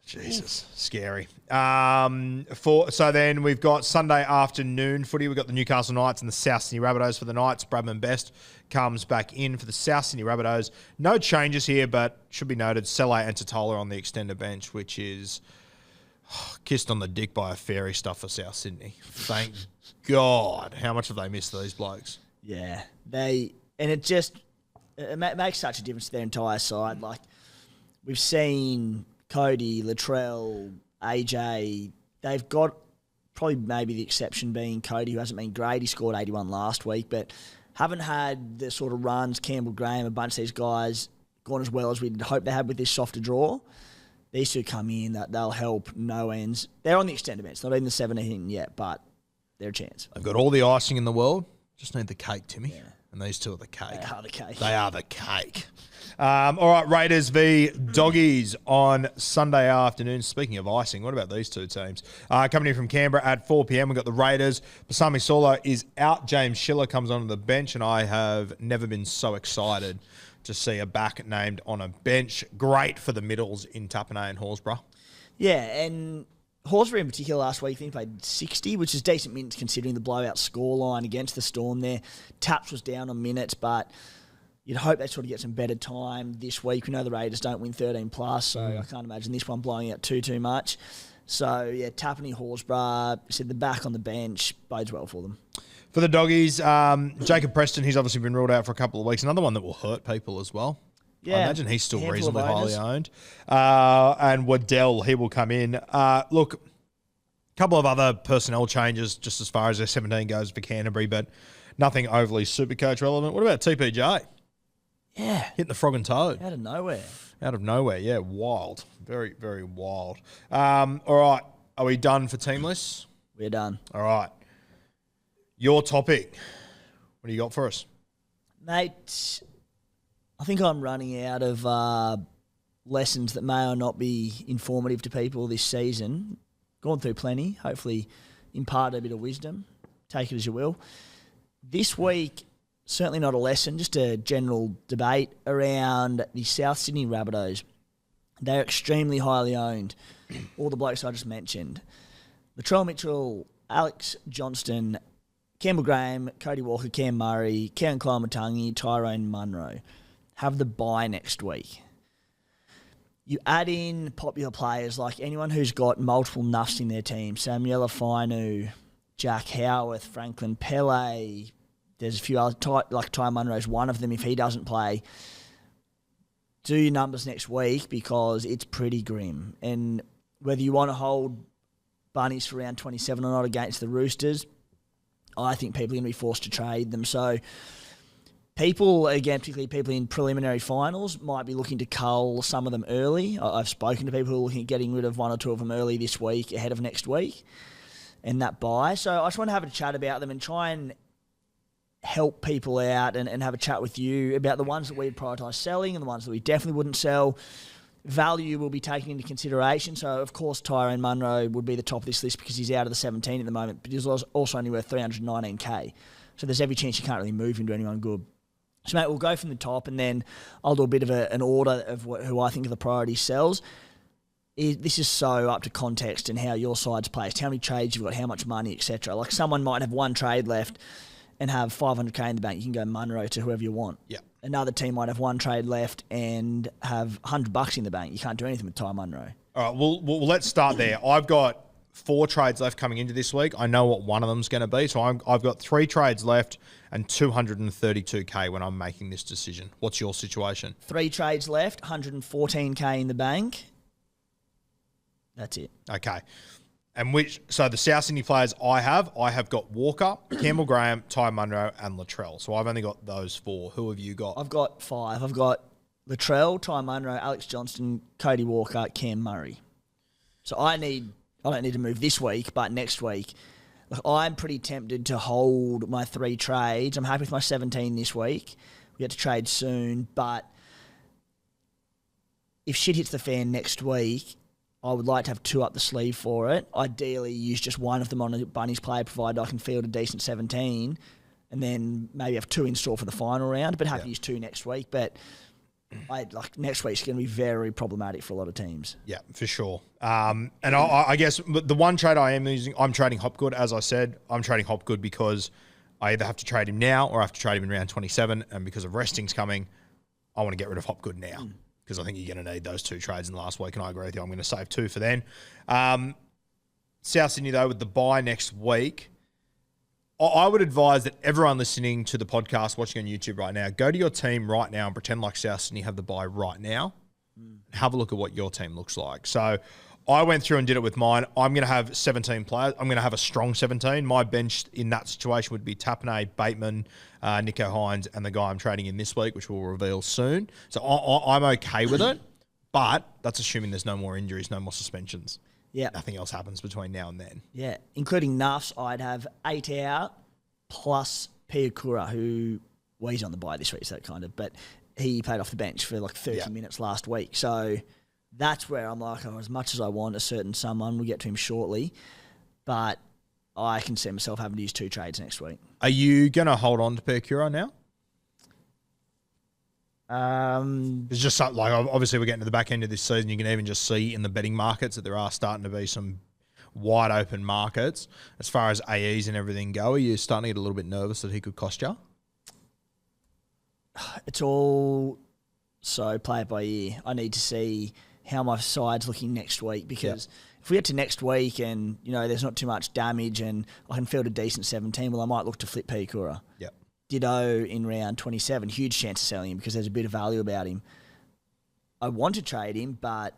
Jesus, scary. So then we've got Sunday afternoon footy. We've got the Newcastle Knights and the South Sydney Rabbitohs for the Knights. Bradman Best comes back in for the South Sydney Rabbitohs. No changes here, but should be noted, Selay and Totola on the extended bench, which is kissed on the dick by a fairy stuff for South Sydney. Thank God. How much have they missed these blokes? Yeah. It makes such a difference to their entire side. Like, we've seen Cody, Latrell, AJ, they've got probably maybe the exception being Cody, who hasn't been great. He scored 81 last week, but haven't had the sort of runs, Campbell Graham, a bunch of these guys gone as well as we'd hope they had with this softer draw. These two come in, that they'll help no ends. They're on the extended bench, not in the 17 yet, but they're a chance. They've got all the icing in the world. Just need the cake, Timmy. Yeah. And these two are the cake. They are the cake. They are the cake. All right, Raiders v Doggies on Sunday afternoon. Speaking of icing, what about these two teams? Coming in from Canberra at 4 p.m, we've got the Raiders. Pasami Saulo is out. James Schiller comes onto the bench, and I have never been so excited to see a back named on a bench. Great for the middles in Tapine and Horsburgh. Yeah, and Horsburgh in particular last week, I think played 60, which is decent minutes considering the blowout scoreline against the Storm there. Taps was down on minutes, but you'd hope they sort of get some better time this week. We know the Raiders don't win 13 plus, so I can't imagine this one blowing out too much. So, yeah, Tapine, Horsburgh, said the back on the bench bodes well for them. For the Doggies, Jacob Preston, he's obviously been ruled out for a couple of weeks. Another one that will hurt people as well. Yeah, I imagine he's still reasonably highly owned. And Waddell, he will come in. Look, a couple of other personnel changes just as far as their 17 goes for Canterbury, but nothing overly SuperCoach relevant. What about TPJ? Yeah. Hitting the frog and toad. Out of nowhere. Out of nowhere, yeah. Wild. Very, very wild. All right. Are we done for team lists? We're done. All right. Your topic. What do you got for us? Mate, I think I'm running out of lessons that may or not be informative to people this season. Gone through plenty. Hopefully impart a bit of wisdom. Take it as you will. This week, certainly not a lesson, just a general debate around the South Sydney Rabbitohs. They're extremely highly owned. All the blokes I just mentioned. Latrell Mitchell, Alex Johnston, Campbell Graham, Cody Walker, Cam Murray, Kieran Koloamatangi, Tyrone Munro have the bye next week. You add in popular players like anyone who's got multiple nuffs in their team, Samuela Fainu, Jack Howarth, Franklin Pele. There's a few other, like Ty Munro's one of them if he doesn't play. Do your numbers next week because it's pretty grim. And whether you want to hold Bunnies for round 27 or not against the Roosters, I think people are going to be forced to trade them. So people, again, particularly people in preliminary finals, might be looking to cull some of them early. I've spoken to people who are looking at getting rid of one or two of them early this week ahead of next week and that buy. So I just want to have a chat about them and try and help people out and have a chat with you about the ones that we'd prioritise selling and the ones that we definitely wouldn't sell. Value will be taken into consideration. So, of course, Tyrone Munro would be the top of this list because he's out of the 17 at the moment, but he's also only worth $319K. So there's every chance you can't really move him to anyone good. So, mate, we'll go from the top and then I'll do a bit of an order of who I think are the priority sells. This is so up to context and how your side's placed, how many trades you've got, how much money, etc. Like someone might have one trade left and have $500K in the bank. You can go Munro to whoever you want. Yeah. Another team might have one trade left and have $100 in the bank. You can't do anything with Ty Munro. All right, well, let's start there. I've got 4 trades left coming into this week. I know what one of them's going to be. So I've got 3 trades left and $232K when I'm making this decision. What's your situation? 3 trades left, $114K in the bank. That's it. Okay. And so the South Sydney players I have got Walker, Campbell Graham, Ty Munro, and Latrell. So I've only got those 4. Who have you got? I've got 5. I've got Latrell, Ty Munro, Alex Johnston, Cody Walker, Cam Murray. So I don't need to move this week, but next week. Look, I'm pretty tempted to hold my 3 trades. I'm happy with my 17 this week. We get to trade soon, but if shit hits the fan next week, I would like to have 2 up the sleeve for it. Ideally, use just one of them on a Bunnies player, provided I can field a decent 17, and then maybe have 2 in store for the final round. But happy to use 2 next week. But next week's going to be very problematic for a lot of teams. Yeah, for sure. And I guess the one trade I am using, I'm trading Hopgood. As I said, I'm trading Hopgood because I either have to trade him now or I have to trade him in round 27. And because of resting's coming, I want to get rid of Hopgood now. Because I think you're going to need those 2 trades in the last week, and I agree with you. I'm going to save 2 for then. South Sydney, though, with the bye next week, I would advise that everyone listening to the podcast, watching on YouTube right now, go to your team right now and pretend like South Sydney have the bye right now. Have a look at what your team looks like. So I went through and did it with mine. I'm going to have 17 players. I'm going to have a strong 17. My bench in that situation would be Tapane, Bateman, Nico Hines, and the guy I'm trading in this week, which we'll reveal soon. So I'm okay with it, but that's assuming there's no more injuries, no more suspensions. Yeah. Nothing else happens between now and then. Yeah, including Nuffs, I'd have 8 out plus Piakura, who, well, he's on the bye this week, so kind of, but he played off the bench for like 30 minutes last week. So that's where I'm like, as much as I want a certain someone, we'll get to him shortly, but I can see myself having to use 2 trades next week. Are you going to hold on to Piakura now? It's just something like, obviously we're getting to the back end of this season. You can even just see in the betting markets that there are starting to be some wide open markets as far as AEs and everything go. Are you starting to get a little bit nervous that he could cost you? It's all so play it by ear. I need to see how my side's looking next week, because if we get to next week and, you know, there's not too much damage and I can field a decent 17, well, I might look to flip Piakura. Yep. Ditto in round 27. Huge chance of selling him because there's a bit of value about him. I want to trade him, but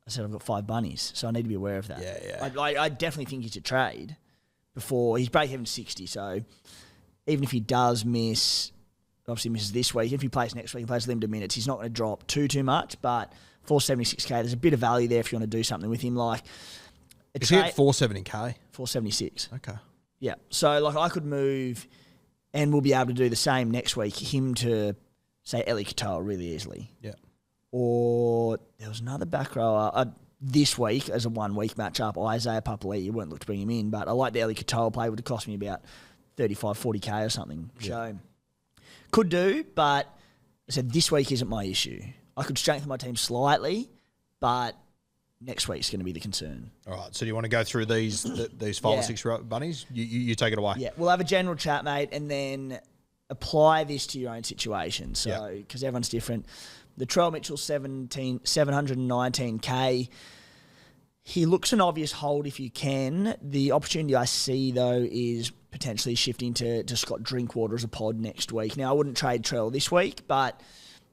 I said I've got 5 bunnies, so I need to be aware of that. Yeah. I definitely think he's a trade before. He's break-even 60, so even if he does miss, obviously misses this week, if he plays next week and plays limited minutes, he's not going to drop too much, but 476k, there's a bit of value there if you want to do something with him. Like, is he at 470k? 476. Okay. Yeah. So, like, I could move, and we'll be able to do the same next week, him to, say, Eli Katoa really easily. Yeah. Or there was another back rower this week as a 1 week matchup, Isaiah Papali'i. You wouldn't look to bring him in, but I like the Eli Katoa play. Would have cost me about 35, 40k or something. Yeah. So, could do, but I said this week isn't my issue. I could strengthen my team slightly, but next week's going to be the concern. All right. So do you want to go through these 5 or 6 bunnies? You take it away. Yeah. We'll have a general chat, mate, and then apply this to your own situation. So, because everyone's different. The Latrell Mitchell, 719k. He looks an obvious hold if you can. The opportunity I see, though, is potentially shifting to Scott Drinkwater as a pod next week. Now, I wouldn't trade Trell this week, but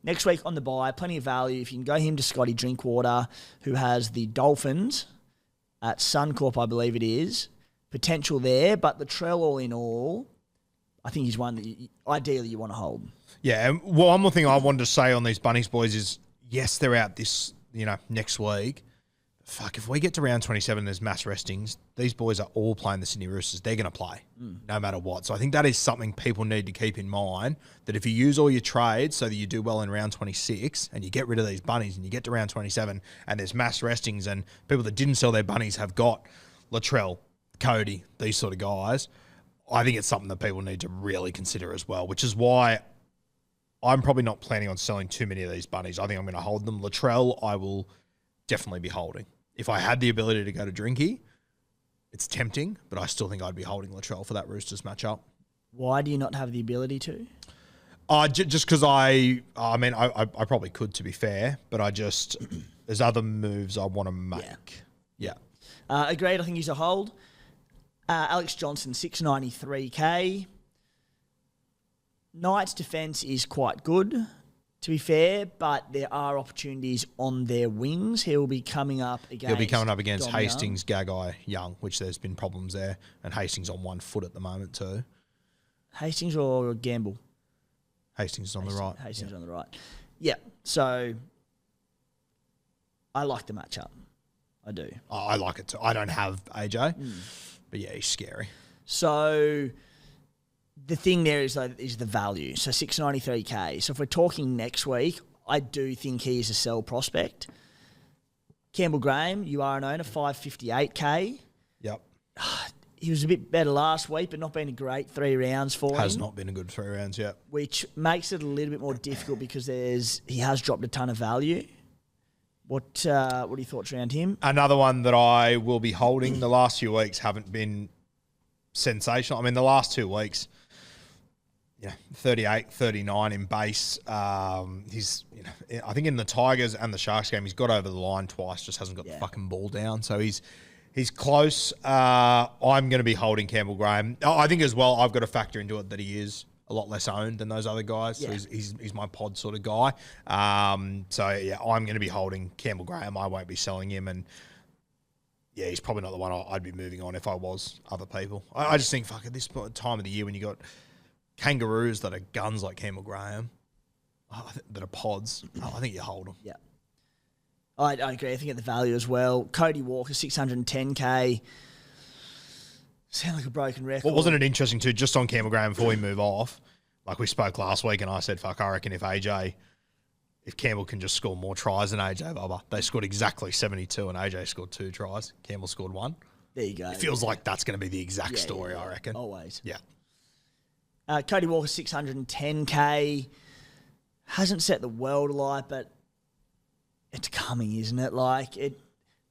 next week on the bye, plenty of value. If you can go him to Scotty Drinkwater, who has the Dolphins at Suncorp, I believe it is, potential there. But Latrell, all in all, I think he's one that ideally you want to hold. Yeah, and one more thing I wanted to say on these Bunnies boys is, yes, they're out this, next week. Fuck, if we get to round 27 and there's mass restings, these boys are all playing the Sydney Roosters. They're going to play no matter what. So I think that is something people need to keep in mind, that if you use all your trades so that you do well in round 26 and you get rid of these bunnies and you get to round 27 and there's mass restings and people that didn't sell their bunnies have got Latrell, Cody, these sort of guys, I think it's something that people need to really consider as well, which is why I'm probably not planning on selling too many of these bunnies. I think I'm going to hold them. Latrell, I will definitely be holding. If I had the ability to go to Drinky, it's tempting, but I still think I'd be holding Latrell for that Roosters matchup. Why do you not have the ability to? Just because I probably could, to be fair, but there's other moves I want to make. Yeah. Agreed. I think he's a hold. Alex Johnson, 693k. Knights' defence is quite good, to be fair, but there are opportunities on their wings. He'll be coming up against Hastings, Gagai, Young, which there's been problems there, and Hastings on 1 foot at the moment too. Hastings or Gamble? Hastings is on the right. Hastings on the right. Yeah, so I like the matchup. I do. I like it too. I don't have AJ, but yeah, he's scary. So the thing there is the value. So 693k. So if we're talking next week, I do think he is a sell prospect. Campbell Graham, you are an owner, 558k. Yep. He was a bit better last week, but not been a great 3 rounds for him. Has not been a good 3 rounds yet. Which makes it a little bit more difficult because he has dropped a ton of value. What are your thoughts around him? Another one that I will be holding. The last few weeks haven't been sensational. I mean, the last 2 weeks, 38, 39 in base. He's, I think in the Tigers and the Sharks game, he's got over the line twice, just hasn't got the fucking ball down. So he's close. I'm going to be holding Campbell Graham. I think as well, I've got to factor into it that he is a lot less owned than those other guys. Yeah. So he's my pod sort of guy. I'm going to be holding Campbell Graham. I won't be selling him. And yeah, he's probably not the one I'd be moving on if I was other people. I just think, fuck, at this time of the year when you got kangaroos that are guns like Campbell Graham, that are pods, I think you hold them. Yeah. I agree. I think at the value as well. Cody Walker, 610K. Sound like a broken record. Well, wasn't it interesting too, just on Campbell Graham before we move off, like we spoke last week and I said, fuck, I reckon if Campbell can just score more tries than AJ Bubba, they scored exactly 72 and AJ scored 2 tries. Campbell scored 1. There you go. It feels like that's going to be the exact story, I reckon. Always. Yeah. Cody Walker, 610K. Hasn't set the world alight, but it's coming, isn't it?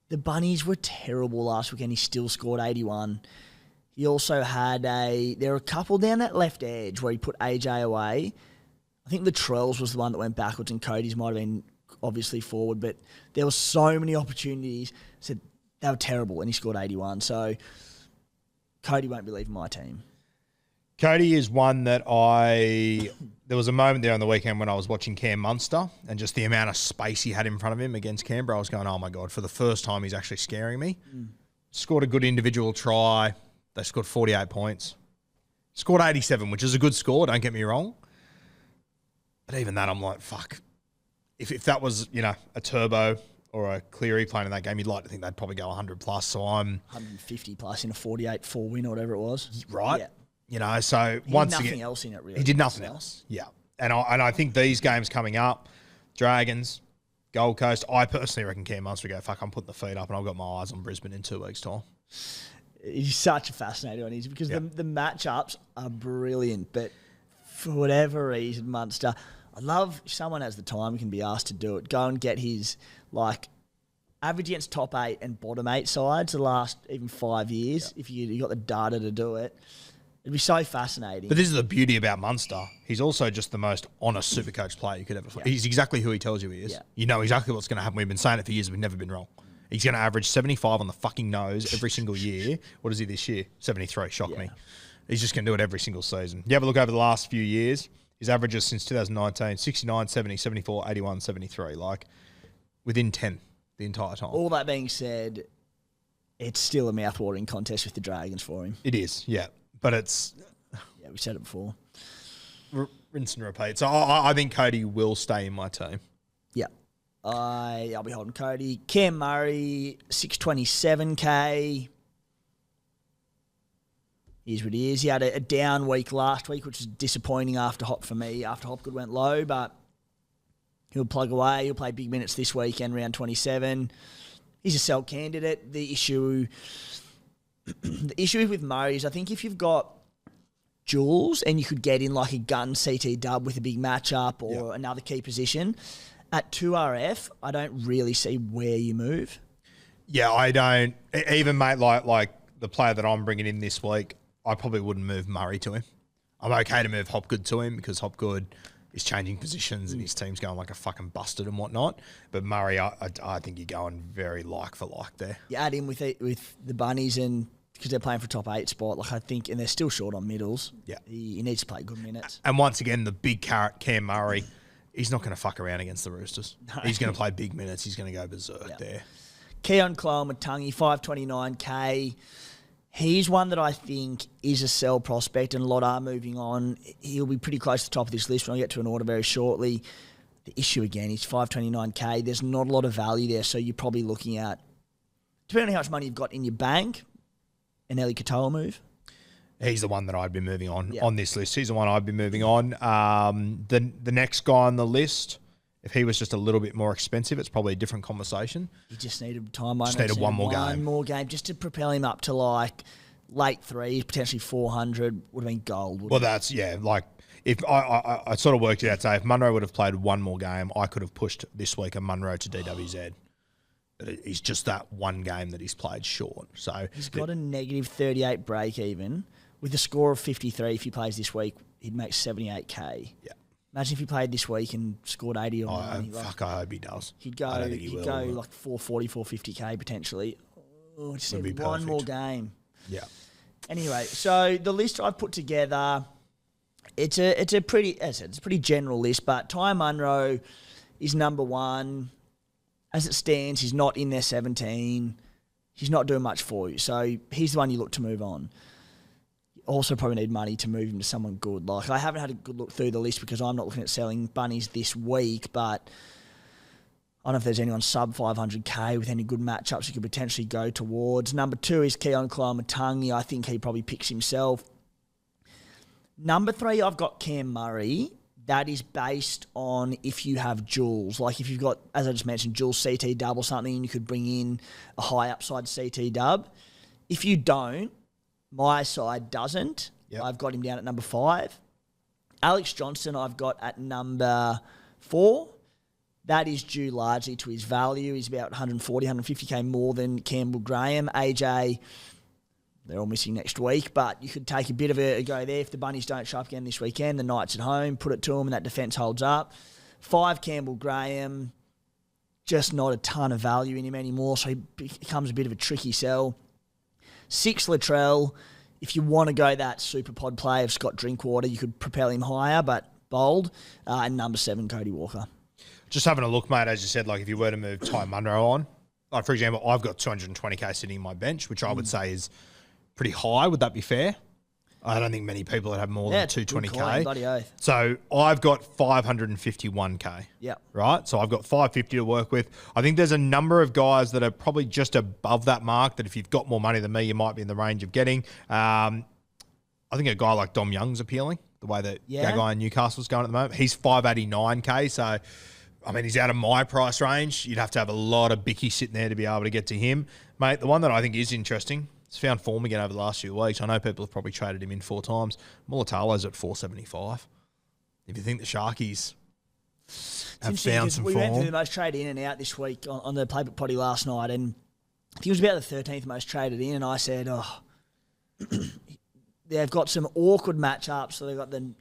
The Bunnies were terrible last weekend. He still scored 81. He also had there were a couple down that left edge where he put AJ away. I think the Latrell's was the one that went backwards and Cody's might have been obviously forward, but there were so many opportunities. Said they were terrible and he scored 81. So Cody won't be leaving my team. Cody is one that there was a moment there on the weekend when I was watching Cam Munster and just the amount of space he had in front of him against Canberra, I was going, oh my God, for the first time he's actually scaring me. Scored a good individual try. They scored 48 points. Scored 87, which is a good score, don't get me wrong. But even that, I'm like, fuck. If that was, a Turbo or a Cleary playing in that game, you'd like to think they'd probably go 100 plus. So I'm 150 plus in a 48-4 win or whatever it was. Right. Yeah. So he once did again, nothing else in it really. He did nothing else. Yeah. And I think these games coming up, Dragons, Gold Coast, I personally reckon Cam Munster will go, fuck, I'm putting the feet up and I've got my eyes on Brisbane in 2 weeks' time. He's such a fascinating one, because the matchups are brilliant, but for whatever reason, Munster, I love if someone has the time can be asked to do it. Go and get his average against top 8 and bottom 8 sides the last even 5 years. If you got the data to do it, it'd be so fascinating. But this is the beauty about Munster. He's also just the most honest Supercoach player you could ever find. He's exactly who he tells you he is. Yeah. You know exactly what's going to happen. We've been saying it for years. We've never been wrong. He's going to average 75 on the fucking nose every single year. What is he this year? 73. Shock me. He's just going to do it every single season. You have a look over the last few years. His averages since 2019, 69, 70, 74, 81, 73. Within 10 the entire time. All that being said, it's still a mouth-watering contest with the Dragons for him. It is, yeah. But it's... Yeah, we said it before. Rinse and repeat. So I think Cody will stay in my team. Yeah. I'll be holding Cody. Cam Murray, 627K. Here's what he is. He had a down week last week, which was disappointing after Hopgood went low, but he'll plug away. He'll play big minutes this weekend, round 27. He's a sell candidate. The issue with Murray is I think if you've got Jules and you could get in like a gun CT dub with a big matchup or another key position, at 2RF, I don't really see where you move. Yeah, I don't. Even, mate, like the player that I'm bringing in this week, I probably wouldn't move Murray to him. I'm okay to move Hopgood to him because Hopgood is changing positions and his team's going like a fucking busted and whatnot. But Murray, I think you're going very like for like there. You add in with the Bunnies and because they're playing for top 8 spot, I think, and they're still short on middles. Yeah. He needs to play good minutes. And once again, the big carrot, Cam Murray, he's not going to fuck around against the Roosters. No. He's going to play big minutes. He's going to go berserk there. Keon Clowe-Matangi, 529K. He's one that I think is a sell prospect and a lot are moving on. He'll be pretty close to the top of this list when I get to an order very shortly. The issue again, he's 529K. There's not a lot of value there, so you're probably looking at, depending on how much money you've got in your bank, an Eli Katoa move. He's the one that I'd be moving on this list. He's the one I'd be moving on. The next guy on the list, if he was just a little bit more expensive, it's probably a different conversation. He just needed time. Just needed one more game just to propel him up to like late 3s, potentially 400 would have been gold. Well, that's if I sort of worked it out. So if Munro would have played one more game, I could have pushed this week a Munro to DWZ. But he's just that one game that he's played short. So he's got a negative 38 break even. With a score of 53, if he plays this week, he'd make 78K. Yeah. Imagine if he played this week and scored 80 or 90. I hope he does. He'd go like 440, 450K potentially. Oh, just need one more game. Yeah. Anyway, so the list I've put together, it's a pretty general list, but Ty Munro is number 1. As it stands, he's not in their 17. he's not doing much for you. So he's the one you look to move on. You also probably need money to move him to someone good. Like, I haven't had a good look through the list because I'm not looking at selling Bunnies this week, but I don't know if there's anyone sub 500k with any good matchups you could potentially go towards. Number 2 is Keon Kalamatangi. I think he probably picks himself. Number 3, I've got Cam Murray. That is based on if you have Jules. Like, if you've got, as I just mentioned, Jules CT dub or something, and you could bring in a high upside CT dub. If you don't, my side doesn't. Yep. I've got him down at number 5. Alex Johnson I've got at number 4. That is due largely to his value. He's about 140, 150k more than Campbell Graham. AJ, they're all missing next week, but you could take a bit of a go there. If the Bunnies don't show up again this weekend, the Knights at home, put it to them and that defence holds up. 5, Campbell Graham, just not a ton of value in him anymore, so he becomes a bit of a tricky sell. 6, Latrell. If you want to go that super pod play of Scott Drinkwater, you could propel him higher, but bold. And number 7, Cody Walker. Just having a look, mate, as you said, like if you were to move Ty Munro on, like for example, I've got 220k sitting in my bench, which I would say is pretty high. Would that be fair? I don't think many people would have more than 220k. Bloody oath. So I've got 551k. Yeah. Right? So I've got 550 to work with. I think there's a number of guys that are probably just above that mark that if you've got more money than me, you might be in the range of getting. I think a guy like Dom Young's appealing, the way that that guy in Newcastle's going at the moment. He's 589k. So, I mean, he's out of my price range. You'd have to have a lot of bicky sitting there to be able to get to him. Mate, the one that I think is interesting, he's found form again over the last few weeks. I know people have probably traded him in 4 times. Mulatalo's at 475. If you think the Sharkies have found some form. We went through the most traded in and out this week on the Playbook Potty last night, and I think it was about the 13th most traded in, and I said, they've got some awkward matchups. So they've got the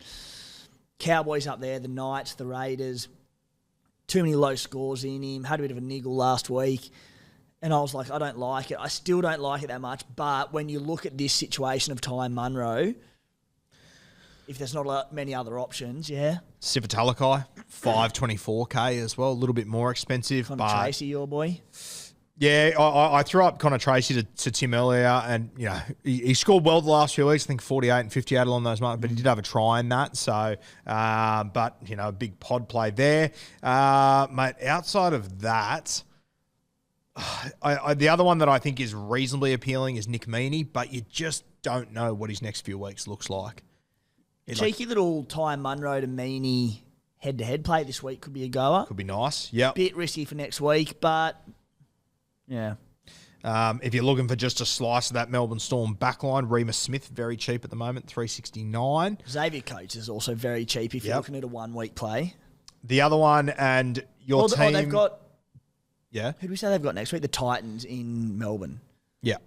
Cowboys up there, the Knights, the Raiders. Too many low scores in him. Had a bit of a niggle last week. And I was like, I don't like it. I still don't like it that much. But when you look at this situation of Ty Munro, if there's not many other options, Sivatalakai, 524k as well. A little bit more expensive. Connor Tracy, your boy. Yeah, I threw up Connor Tracy to Tim earlier, and you know he scored well the last few weeks. I think 48 and 58 along those marks, but he did have a try in that. So, but you know, a big pod play there, mate. Outside of that, the other one that I think is reasonably appealing is Nick Meaney, but you just don't know what his next few weeks looks like. Cheeky little Ty Munro to Meaney head-to-head play this week could be a goer. Could be nice. Yeah, bit risky for next week, but. Yeah. If you're looking for just a slice of that Melbourne Storm backline, Remus Smith, very cheap at the moment, 369. Xavier Coates is also very cheap if you're looking at a 1 week play. The other one, and your team. They've got. Yeah. Who do we say they've got next week? The Titans in Melbourne. Yeah.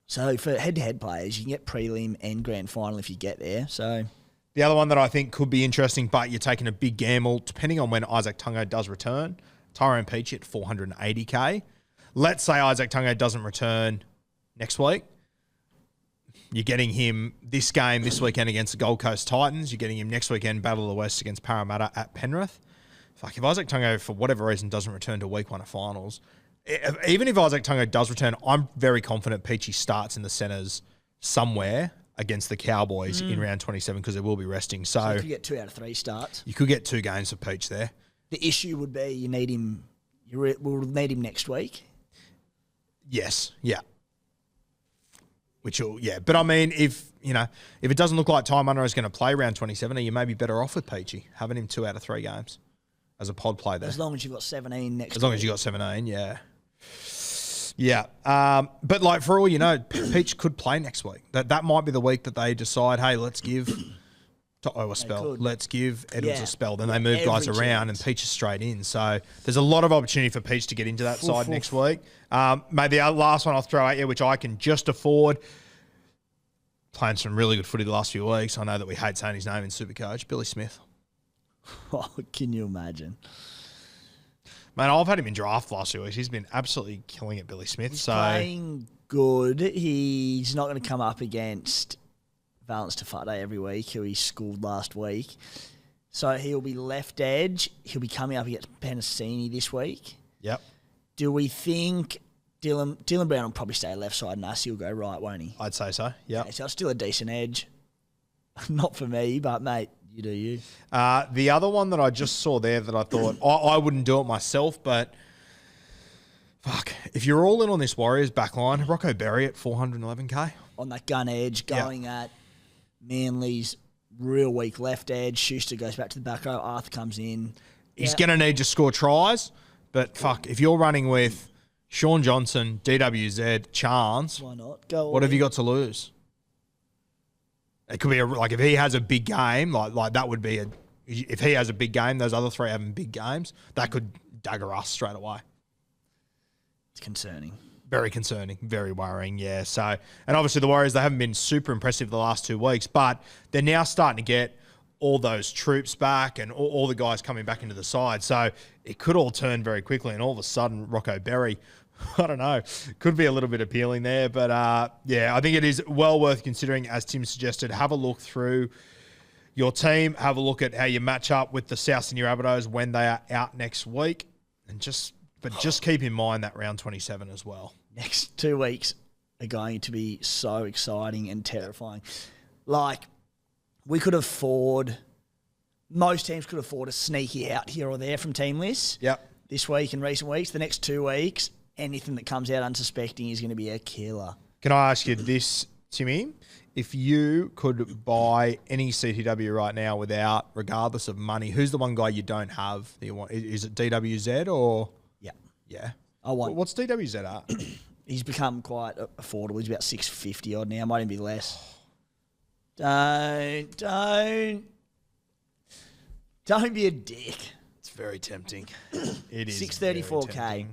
So for head-to-head players, you can get prelim and grand final if you get there. So. The other one that I think could be interesting, but you're taking a big gamble, depending on when Isaac Tungo does return, Tyrone Peachy at 480k. Let's say Isaac Tungo doesn't return next week. You're getting him this game this weekend against the Gold Coast Titans. You're getting him next weekend, Battle of the West against Parramatta at Penrith. Fuck, if Isaac Tungo, for whatever reason, doesn't return to week 1 of finals, even if Isaac Tungo does return, I'm very confident Peachy starts in the centres somewhere against the Cowboys in round 27 because they will be resting. So you could get 2 out of 3 starts. You could get 2 games for Peach there. The issue would be you need him. We'll need him next week. Yes, yeah. But I mean, if it doesn't look like Ty Munro is going to play round 27, you may be better off with Peachy, having him 2 out of 3 games as a pod play there. As long as you've got 17 next week. As long as you've got 17, yeah. Yeah. But like for all you know, Peach could play next week. That might be the week that they decide, hey, let's give To'o a spell. Let's give Edwards a spell. Then they move guys around and Peach is straight in. So there's a lot of opportunity for Peach to get into that side next week. Maybe the last one I'll throw at you, which I can just afford. Playing some really good footy the last few weeks. I know that we hate saying his name in SuperCoach. Billy Smith. Oh, can you imagine? Man, I've had him in draft the last few weeks. He's been absolutely killing it, Billy Smith. He's playing good. He's not going to come up against Valence Tafade every week, who he schooled last week. So he'll be left edge. He'll be coming up against Penasini this week. Yep. Do we think Dylan Brown will probably stay left side and Nasi will go right, won't he? I'd say so, yeah. Okay, so it's still a decent edge. Not for me, but, mate, you do you. The other one that I just saw there that I thought, I wouldn't do it myself, but fuck, if you're all in on this Warriors backline, Rocco Berry at 411k. On that gun edge, going at Manly's real weak left edge. Schuster goes back to the back row. Arthur comes in. He's going to need to score tries, but fuck, if you're running with Sean Johnson, DWZ, Chance, why not? Go what have you got to lose? It could be if he has a big game, like that would be if he has a big game, those other three having big games, that could dagger us straight away. It's concerning. Very concerning, very worrying, yeah. So, and obviously the Warriors, they haven't been super impressive the last 2 weeks, but they're now starting to get all those troops back and all the guys coming back into the side. So it could all turn very quickly, and all of a sudden, Rocco Berry, I don't know, could be a little bit appealing there. But yeah, I think it is well worth considering, as Tim suggested. Have a look through your team, have a look at how you match up with the South Sydney Rabbitohs when they are out next week, and just keep in mind that round 27 as well. Next 2 weeks are going to be so exciting and terrifying. Like, most teams could afford a sneaky out here or there from team lists. Yep. This week and recent weeks. The next 2 weeks, anything that comes out unsuspecting is going to be a killer. Can I ask you this, Timmy? If you could buy any CTW right now regardless of money, who's the one guy you don't have that you want? Is it DWZ or? Yeah. What's DWZ at? He's become quite affordable. He's about 650 odd now. Might even be less. Don't be a dick. It's very tempting. It is 634k.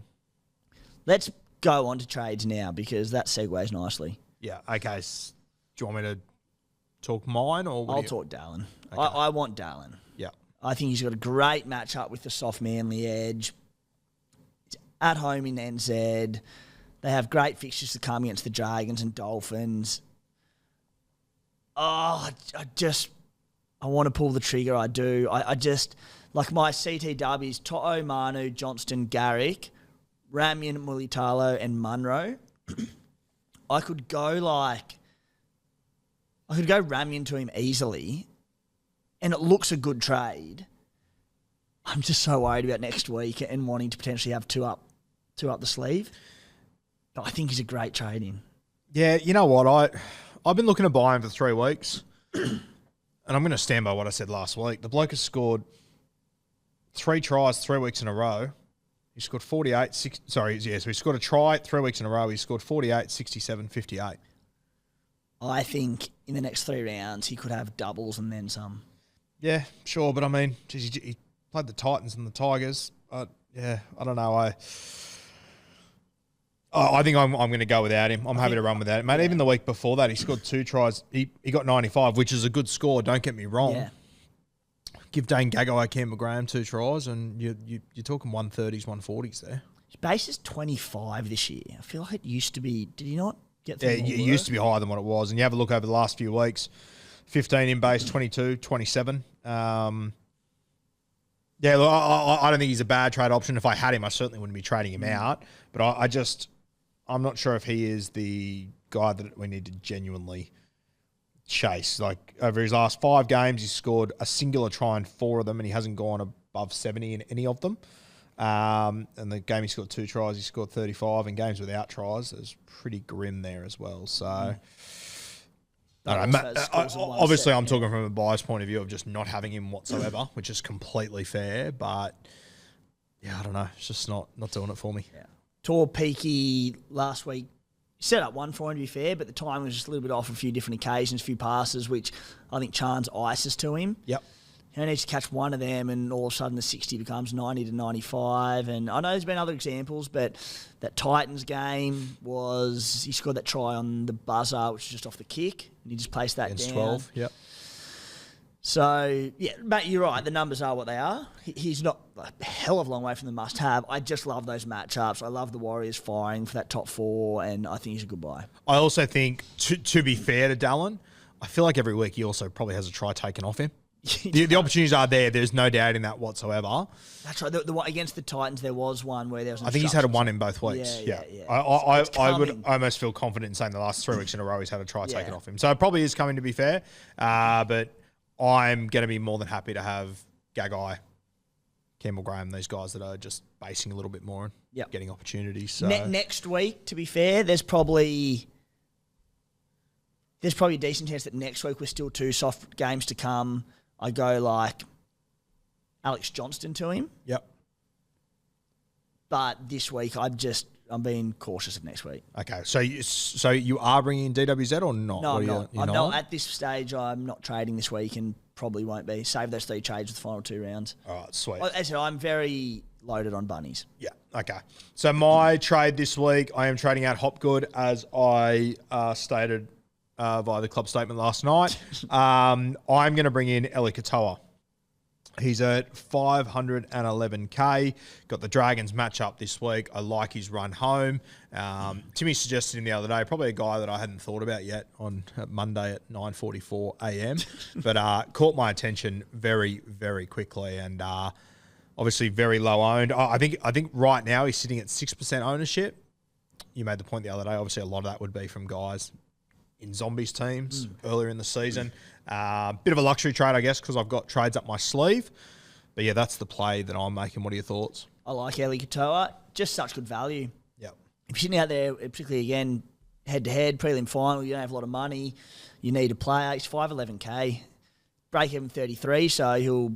Let's go on to trades now because that segues nicely. Yeah. Okay. Do you want me to talk mine or? I'll talk Dallin. Okay. I want Dallin. Yeah. I think he's got a great matchup with the soft Manly edge. At home in NZ. They have great fixtures to come against the Dragons and Dolphins. Oh, I want to pull the trigger. I do. I just, like my CTWs, To'o, Manu, Johnston, Garrick, Ramian, Mulitalo, and Munro. I could go Ramian to him easily, and it looks a good trade. I'm just so worried about next week and wanting to potentially have two up the sleeve. But I think he's a great trade in. Yeah, you know what? I've been looking to buy him for 3 weeks, and I'm going to stand by what I said last week. The bloke has scored 3 tries 3 weeks in a row. He scored 48. So he scored a try 3 weeks in a row. He scored 48, 67, 58. I think in the next 3 rounds he could have doubles and then some. Yeah, sure, but I mean, geez, he played the Titans and the Tigers. Yeah, I don't know. I think I'm going to go without him. I'm happy to run without him. Mate, even the week before that, he scored 2 tries. He got 95, which is a good score. Don't get me wrong. Yeah. Give Dane Gagai, Campbell Graham 2 tries, and you're talking 130s, 140s there. His base is 25 this year. I feel like it used to be. Did he not get through? Yeah, it used to be higher than what it was. And you have a look over the last few weeks, 15 in base, 22, 27. Yeah, look, I don't think he's a bad trade option. If I had him, I certainly wouldn't be trading him out. But I'm not sure if he is the guy that we need to genuinely chase. Like, over his last 5 games, he's scored a singular try in 4 of them, and he hasn't gone above 70 in any of them. And the game he scored 2 tries, he scored 35. And games without tries, it's pretty grim there as well. So, I don't know. Obviously, I'm talking from a biased point of view of just not having him whatsoever, which is completely fair. But, yeah, I don't know. It's just not doing it for me. Yeah. Tor Peaky last week set up one for him, to be fair, but the time was just a little bit off on a few different occasions, a few passes, which I think Chan's ices to him. Yep. He needs to catch one of them, and all of a sudden the 60 becomes 90 to 95. And I know there's been other examples, but that Titans game he scored that try on the buzzer, which was just off the kick, and he just placed that against down. 12, yep. So, yeah, mate, you're right. The numbers are what they are. He's not a hell of a long way from the must-have. I just love those matchups. I love the Warriors firing for that top 4, and I think he's a good buy. I also think, to be fair to Dallin, I feel like every week he also probably has a try taken off him. The opportunities are there. There's no doubt in that whatsoever. That's right. The one against the Titans, there was one where there was. I think he's had one in both weeks. Yeah. I would almost feel confident in saying the last 3 weeks in a row he's had a try taken off him. So it probably is coming, to be fair. But I'm going to be more than happy to have Gagai, Campbell Graham, these guys that are just basing a little bit more and getting opportunities. So. Next week, to be fair, there's probably a decent chance that next week we're still 2 soft games to come. I go like Alex Johnston to him. Yep. But this week, I'm being cautious of next week. Okay, so you are bringing in DWZ or not? No, I'm not. At this stage, I'm not trading this week and probably won't be. Save those 3 trades for the final 2 rounds. All right, sweet. As I said, I'm very loaded on bunnies. Yeah, okay. So my trade this week, I am trading out Hopgood, as I stated via the club statement last night. I'm going to bring in Eli Katoa. He's at 511k. Got the Dragons match up this week. I like his run home. Timmy suggested him the other day, probably a guy that I hadn't thought about yet on Monday at 9:44 a.m. but caught my attention very, very quickly, and obviously very low owned. I think right now he's sitting at 6% ownership. You made the point the other day. Obviously, a lot of that would be from guys in Zombies teams earlier in the season. Bit of a luxury trade, I guess, because I've got trades up my sleeve. But yeah, that's the play that I'm making. What are your thoughts? I like Eli Katoa. Just such good value. Yep. If you're sitting out there, particularly again, head-to-head, prelim final, you don't have a lot of money, you need a player. He's 511k. Breakeven 33, so he'll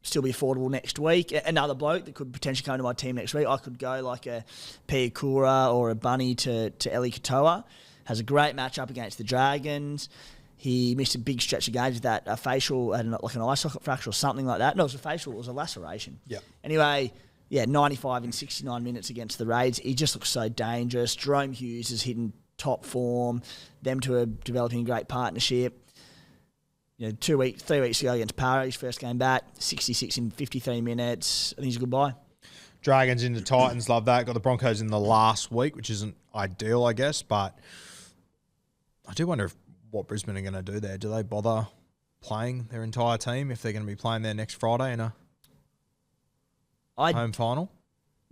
still be affordable next week. Another bloke that could potentially come to my team next week, I could go like a Piakura or a Bunny to Eli Katoa. Has a great matchup against the Dragons. He missed a big stretch of games with that facial, like an eye socket fracture or something like that. No, it was a facial. It was a laceration. Yeah. Anyway, 95 in 69 minutes against the Raids. He just looks so dangerous. Jerome Hughes is hitting top form. Them two are developing a great partnership. 3 weeks ago against Para, his first game back, 66 in 53 minutes. I think he's a good buy. Dragons into Titans, love that. Got the Broncos in the last week, which isn't ideal, I guess, but I do wonder what Brisbane are going to do there. Do they bother playing their entire team if they're going to be playing there next Friday in a home final?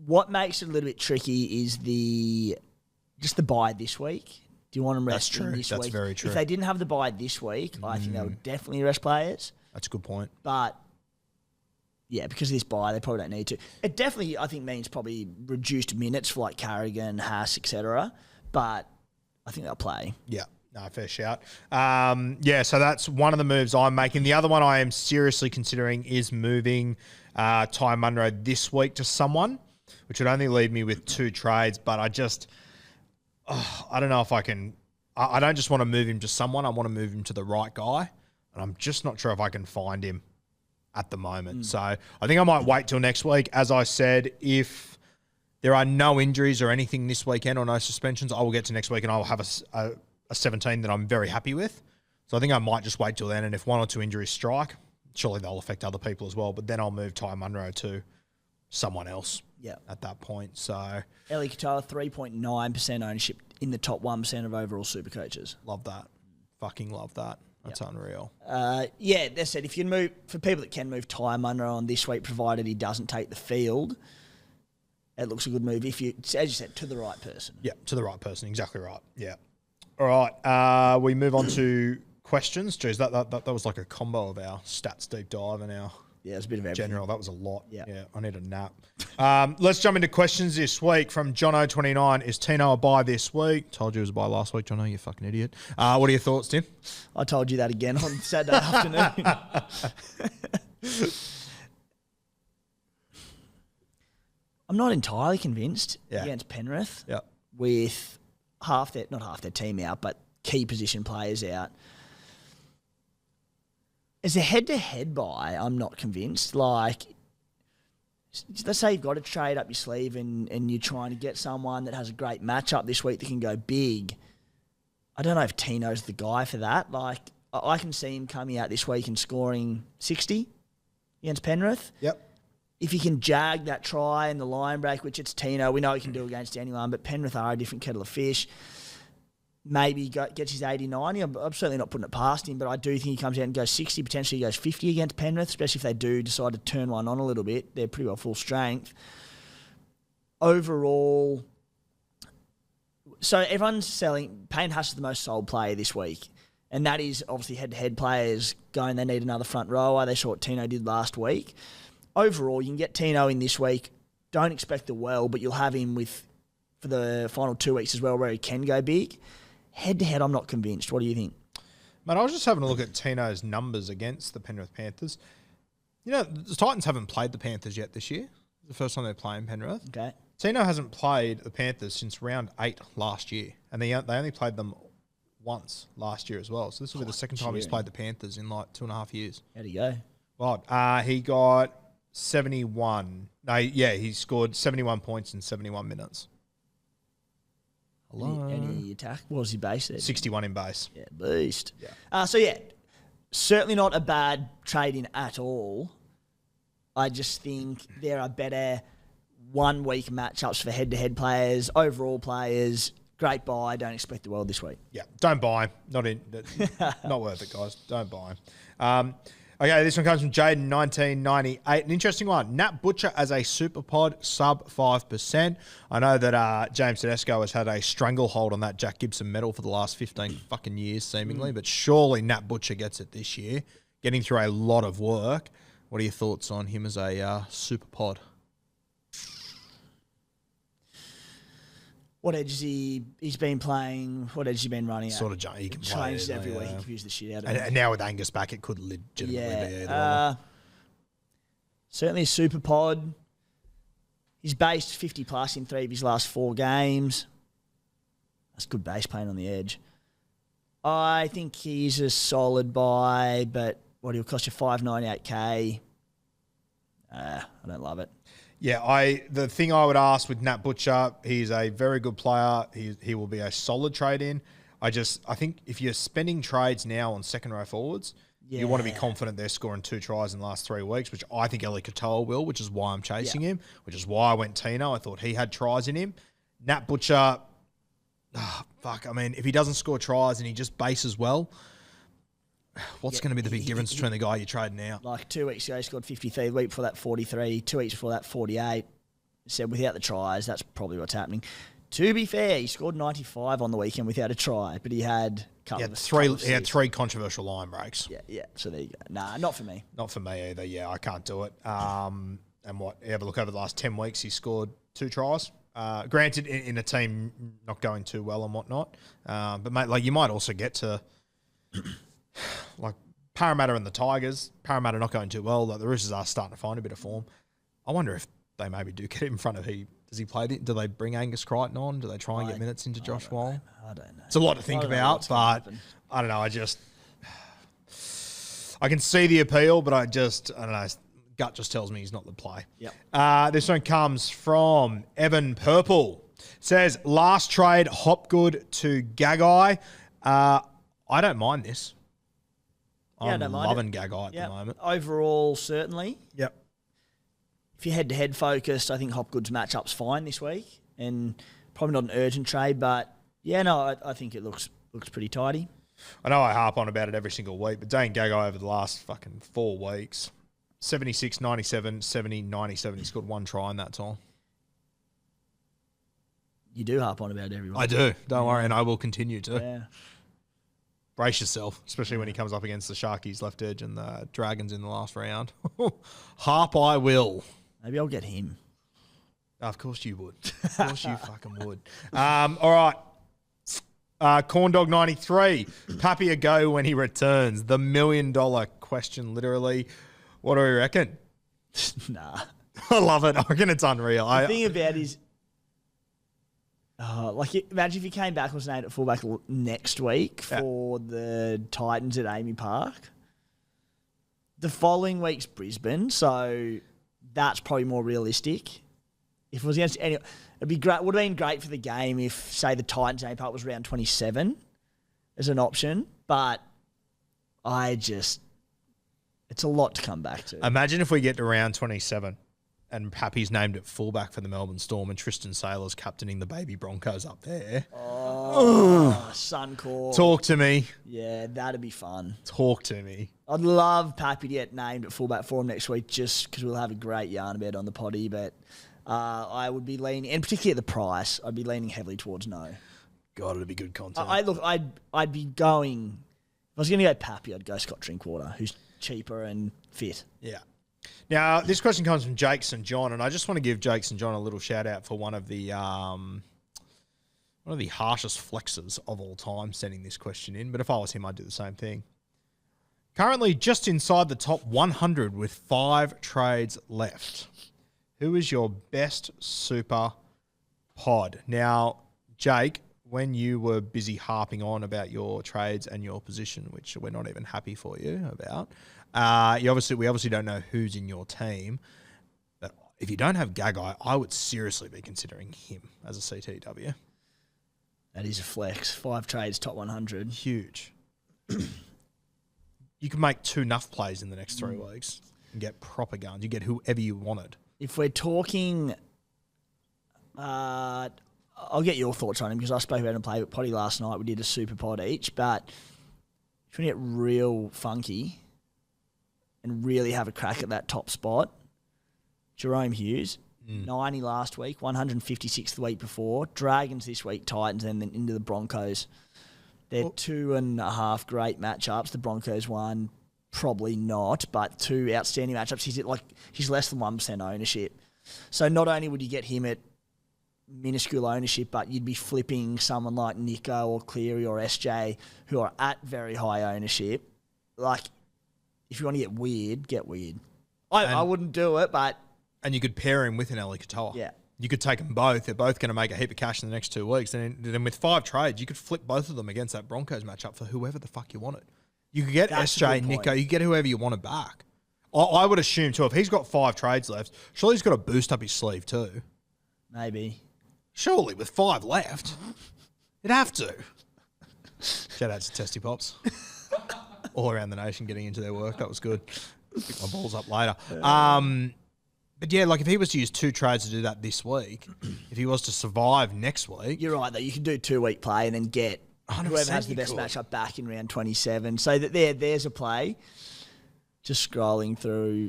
What makes it a little bit tricky is just the bye this week. Do you want them rest in this week? That's very true. If they didn't have the bye this week, I think they would definitely rest players. That's a good point. But yeah, because of this bye, they probably don't need to. It definitely, I think, means probably reduced minutes for like Carrigan, Haas, etc. But I think they'll play. Yeah. No, fair shout. So that's one of the moves I'm making. The other one I am seriously considering is moving Ty Munro this week to someone, which would only leave me with 2 trades, but I don't know if I can. I don't just want to move him to someone. I want to move him to the right guy, and I'm just not sure if I can find him at the moment. So I think I might wait till next week. As I said, if there are no injuries or anything this weekend or no suspensions, I will get to next week and I will have a 17 that I'm very happy with. So I think I might just wait till then, and if 1 or 2 injuries strike, surely they'll affect other people as well. But then I'll move Ty Munro to someone else at that point. So Eli Katoa, 3.9% ownership in the top 1% of overall super coaches. Love that. Fucking love that. That's unreal. That said, if you move, for people that can move Ty Munro on this week, provided he doesn't take the field, it looks a good move if you, as you said, to the right person. Yeah, to the right person. Exactly right. Yeah. All right, we move on to questions. Jeez, that was like a combo of our stats deep dive and our it was a bit of everything. General. That was a lot. Yeah, I need a nap. Let's jump into questions this week from Jono29. Is Tino a buy this week? Told you it was a buy last week, Jono, you fucking idiot. What are your thoughts, Tim? I told you that again on Saturday afternoon. I'm not entirely convinced against Penrith with not half their team out, but key position players out. As a head-to-head buy, I'm not convinced. Like, let's say you've got to trade up your sleeve and you're trying to get someone that has a great matchup this week that can go big. I don't know if Tino's the guy for that. Like, I can see him coming out this week and scoring 60 against Penrith. Yep. If he can jag that try and the line break, which it's Tino, we know he can do against anyone, but Penrith are a different kettle of fish. maybe gets his 80, 90. I'm certainly not putting it past him, but I do think he comes out and goes 60, potentially goes 50 against Penrith, especially if they do decide to turn one on a little bit. They're pretty well full strength. Overall, so everyone's selling. Payne Haas is the most sold player this week, and that is obviously head-to-head players going, they need another front rower. They saw what Tino did last week. Overall, you can get Tino in this week. Don't expect the well, but you'll have him for the final 2 weeks as well where he can go big. Head-to-head, I'm not convinced. What do you think? Mate, I was just having a look at Tino's numbers against the Penrith Panthers. You know, the Titans haven't played the Panthers yet this year. It's the first time they're playing Penrith. Okay. Tino hasn't played the Panthers since round 8 last year, and they only played them once last year as well. So this will be the second time he's played the Panthers in like 2.5 years. How'd he go? Right. He got 71. No, yeah, he scored 71 points in 71 minutes. Hello. Any attack? What was he base at? 61 in base. Yeah, beast. Yeah. Certainly not a bad trade-in at all. I just think there are better 1 week matchups for head-to-head players, overall players. Great buy. Don't expect the world this week. Yeah, don't buy him. Not worth it, guys. Don't buy him. Okay, this one comes from Jaden, 1998. An interesting one. Nat Butcher as a super pod, sub 5%. I know that James Tedesco has had a stranglehold on that Jack Gibson medal for the last 15 fucking years, seemingly. But surely Nat Butcher gets it this year, getting through a lot of work. What are your thoughts on him as a super pod? What edge he's been playing? What edge has he been running at? Sort of he can play. Changes every week. He confused the shit out of him. And now with Angus back, it could legitimately be either. Certainly a super pod. He's based 50 plus in 3 of his last 4 games. That's good base pain on the edge. I think he's a solid buy, but he'll cost you $598K. I don't love it. Yeah, the thing I would ask with Nat Butcher, he's a very good player. He will be a solid trade-in. I think if you're spending trades now on second row forwards, you want to be confident they're scoring 2 tries in the last 3 weeks, which I think Eli Katoa will, which is why I'm chasing him, which is why I went Tino. I thought he had tries in him. Nat Butcher, if he doesn't score tries and he just bases well, what's going to be the big difference between the guy you're trading out? Like 2 weeks ago, he scored 53. The week before that, 43. 2 weeks before that, 48. Said without the tries, that's probably what's happening. To be fair, he scored 95 on the weekend without a try, but he had he had 3 controversial line breaks. Yeah. So there you go. Nah, not for me. Not for me either. Yeah, I can't do it. And have a look over the last 10 weeks, he scored 2 tries. Granted, in a team not going too well and whatnot. But mate, you might also get to like Parramatta and the Tigers. Parramatta not going too well. The Roosters are starting to find a bit of form. I wonder if they maybe do get in front of does he play? Do they bring Angus Crichton on? Do they try and get minutes into Josh Wall? I don't know. It's a lot to think about, but I don't know. I can see the appeal, but I don't know. Gut just tells me he's not the play. Yep. This one comes from Evan Purple. Says, last trade, Hopgood to Gagai. I don't mind this. I'm loving Gagai at the moment. Overall, certainly. Yep. If you're head-to-head focused, I think Hopgood's matchup's fine this week, and probably not an urgent trade, but I think it looks pretty tidy. I know I harp on about it every single week, but Dane Gagai over the last fucking 4 weeks, 76, 97, 70, 97. He scored 1 try in that time. You do harp on about it every week. I do. Don't worry, and I will continue to. Yeah. Brace yourself, especially when he comes up against the Sharkies left edge and the Dragons in the last round. Harp I will. Maybe I'll get him. Of course you would. Of course you fucking would. All right. Corn Dog 93. Pappy a go when he returns. The $1 million question, literally. What do we reckon? Nah. I love it. I reckon it's unreal. The thing about is, imagine if he came back and was named at fullback next week for the Titans at Amy Park. The following week's Brisbane, so that's probably more realistic. If it was against any, it'd be great. Would have been great for the game if, say, the Titans Amy Park was round 27 as an option, but it's a lot to come back to. Imagine if we get to round 27. And Pappy's named at fullback for the Melbourne Storm and Tristan Saylor's captaining the baby Broncos up there. Oh, Oh, Suncorp. Talk to me. Yeah, that'd be fun. Talk to me. I'd love Pappy to get named at fullback for him next week just because we'll have a great yarn about it on the potty. But I would be leaning, and particularly at the price, I'd be leaning heavily towards no. God, it'd be good content. I'd be going, if I was going to go Pappy, I'd go Scott Drinkwater, who's cheaper and fit. Yeah. Now, this question comes from Jake St. John, and I just want to give Jake St. John a little shout out for one of the harshest flexes of all time sending this question in. But if I was him, I'd do the same thing. Currently just inside the top 100 with 5 trades left. Who is your best super pod? Now, Jake, when you were busy harping on about your trades and your position, which we're not even happy for you about, we obviously don't know who's in your team. But if you don't have Gagai, I would seriously be considering him as a CTW. That is a flex. 5 trades, top 100. Huge. You can make 2 nuff plays in the next 3 weeks and get proper guns. You get whoever you wanted. If we're talking, I'll get your thoughts on him because I spoke about him play with Potty last night. We did a super pod each, but if you want to get real funky and really have a crack at that top spot, Jerome Hughes, 90 last week, 156 the week before, Dragons this week, Titans, and then into the Broncos. They're 2.5 great matchups. The Broncos one, probably not, but 2 outstanding matchups. He's less than 1% ownership. So not only would you get him at minuscule ownership, but you'd be flipping someone like Nico or Cleary or SJ who are at very high ownership. Like, if you want to get weird, get weird. I wouldn't do it, but... And you could pair him with an Ali Katoa. Yeah. You could take them both. They're both going to make a heap of cash in the next 2 weeks. And then with 5 trades, you could flip both of them against that Broncos matchup for whoever the fuck you wanted. You could get SJ, Nico. You could get whoever you wanted back. I would assume, too, if he's got 5 trades left, surely he's got a boost up his sleeve, too. Maybe. Surely, with 5 left. You'd have to. Shout out to Testy Pops. All around the nation getting into their work. That was good. Pick my balls up later. But yeah, like if he was to use 2 trades to do that this week, if he was to survive next week... You're right, though. You can do 2-week play and then get whoever has the best matchup back in round 27. So that there's a play. Just scrolling through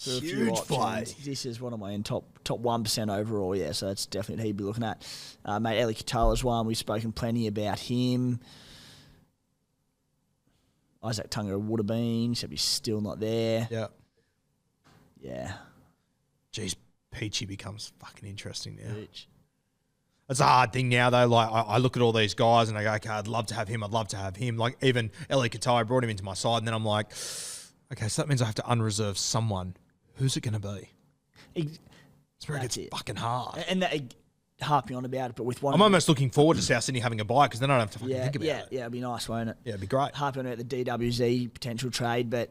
a few options. Play. This is one of my top 1% overall, yeah, so that's definitely what he'd be looking at. Mate, Eli Katoa's one. We've spoken plenty about him. Isaac Tunga would have been, except he's still not there. Yeah. Yeah. Jeez, Peachy becomes fucking interesting now. It's a hard thing now, though. Like, I look at all these guys and I go, okay, I'd love to have him. Like, even Eli Katoa, I brought him into my side, and then I'm like, okay, so that means I have to unreserve someone. Who's it going to be? It's where it gets fucking hard. And harping on about it, but with one... I'm almost looking forward to South Sydney having a bye because then I don't have to fucking think about it. Yeah, it'd be nice, won't it? Yeah, it'd be great. Harping on about the DWZ potential trade, but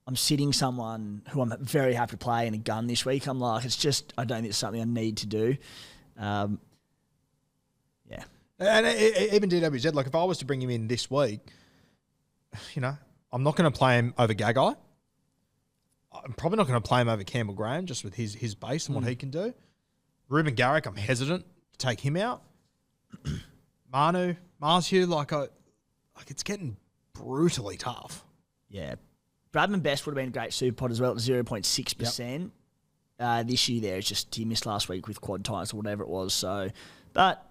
I'm sitting someone who I'm very happy to play in a gun this week. I'm like, it's just, I don't think it's something I need to do. Yeah. And even DWZ, like if I was to bring him in this week, you know, I'm not going to play him over Gagai. I'm probably not going to play him over Campbell Graham just with his base and what he can do. Ruben Garrick, I'm hesitant to take him out. Marzu, like it's getting brutally tough. Yeah. Bradman Best would have been a great super pod as well at 0.6%. Yep. The issue there is just he missed last week with quad ties or whatever it was. So, but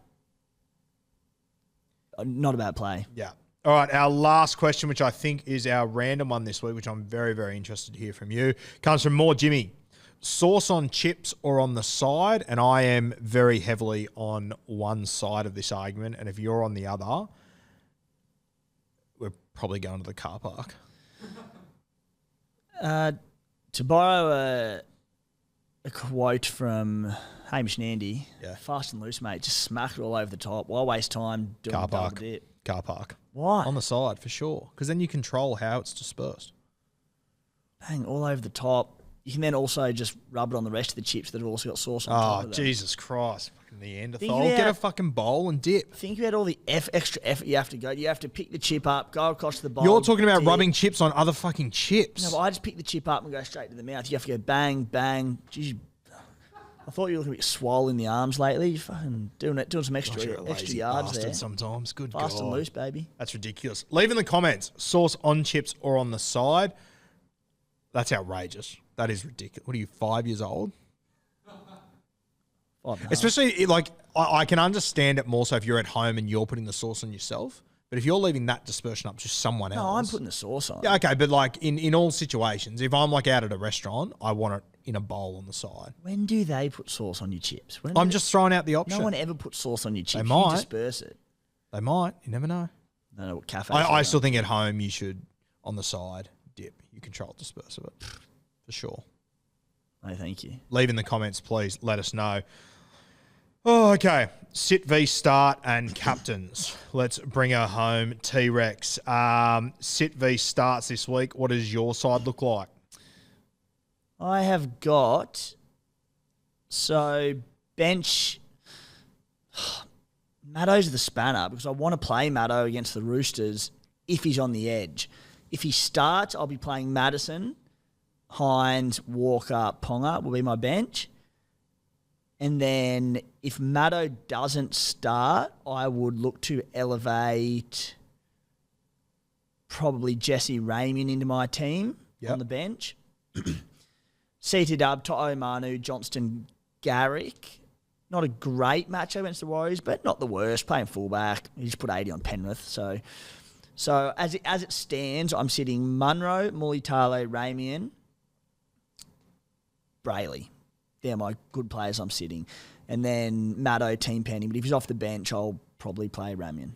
not a bad play. Yeah. All right, our last question, which I think is our random one this week, which I'm very, very interested to hear from you, comes from More Jimmy. Sauce on chips or on the side? And I am very heavily on one side of this argument. And if you're on the other, we're probably going to the car park. To borrow a quote from Hamish and Andy, fast and loose, mate. Just smack it all over the top. Why waste time doing car double park. dip? Car park. Why? On the side, for sure. Because then you control how it's dispersed. Bang, all over the top. You can then also just rub it on the rest of the chips that have also got sauce on top of them. Oh, Jesus Christ. Fucking Neanderthal. Get a fucking bowl and dip. Think about all the extra effort you have to go. You have to pick the chip up, go across the bowl. You're talking about rubbing chips on other fucking chips. No, but I just pick the chip up and go straight to the mouth. You have to go bang, bang. Jeez. I thought you were looking a bit swollen in the arms lately. You're fucking doing some extra yards there. Sometimes. Good Fast God. and loose, baby. That's ridiculous. Leave in the comments, sauce on chips or on the side. That's outrageous. That is ridiculous. What are you, 5 years old? Especially, like, I can understand it more so if you're at home and you're putting the sauce on yourself. But if you're leaving that dispersion up to someone else. No, I'm putting the sauce on. Yeah, okay, but like in all situations, if I'm like out at a restaurant, I want it in a bowl on the side. When do they put sauce on your chips? I'm just throwing out the option. No one ever puts sauce on your chips. They might. You disperse it. They might. You never know. I don't know what cafe. I still think at home you should, on the side, dip. You control the disperse of it. For sure. No, thank you. Leave in the comments, please. Let us know. Oh, okay. Sit v start and captains. Let's bring her home. T-Rex. Sit v starts this week. What does your side look like? I have got, bench, Maddo's the spanner because I want to play Maddo against the Roosters if he's on the edge. If he starts, I'll be playing Madison, Hines, Walker, Ponga will be my bench. And then if Maddo doesn't start, I would look to elevate probably Jesse Ramian into my team on the bench. CT Dub, To'o Manu, Johnston, Garrick. Not a great match against the Warriors, but not the worst. Playing fullback. He just put 80 on Penrith. So as it stands, I'm sitting Munro, Mulitalo, Ramian, Brayley. They're my good players I'm sitting. And then Maddo, team penny. But if he's off the bench, I'll probably play Ramian.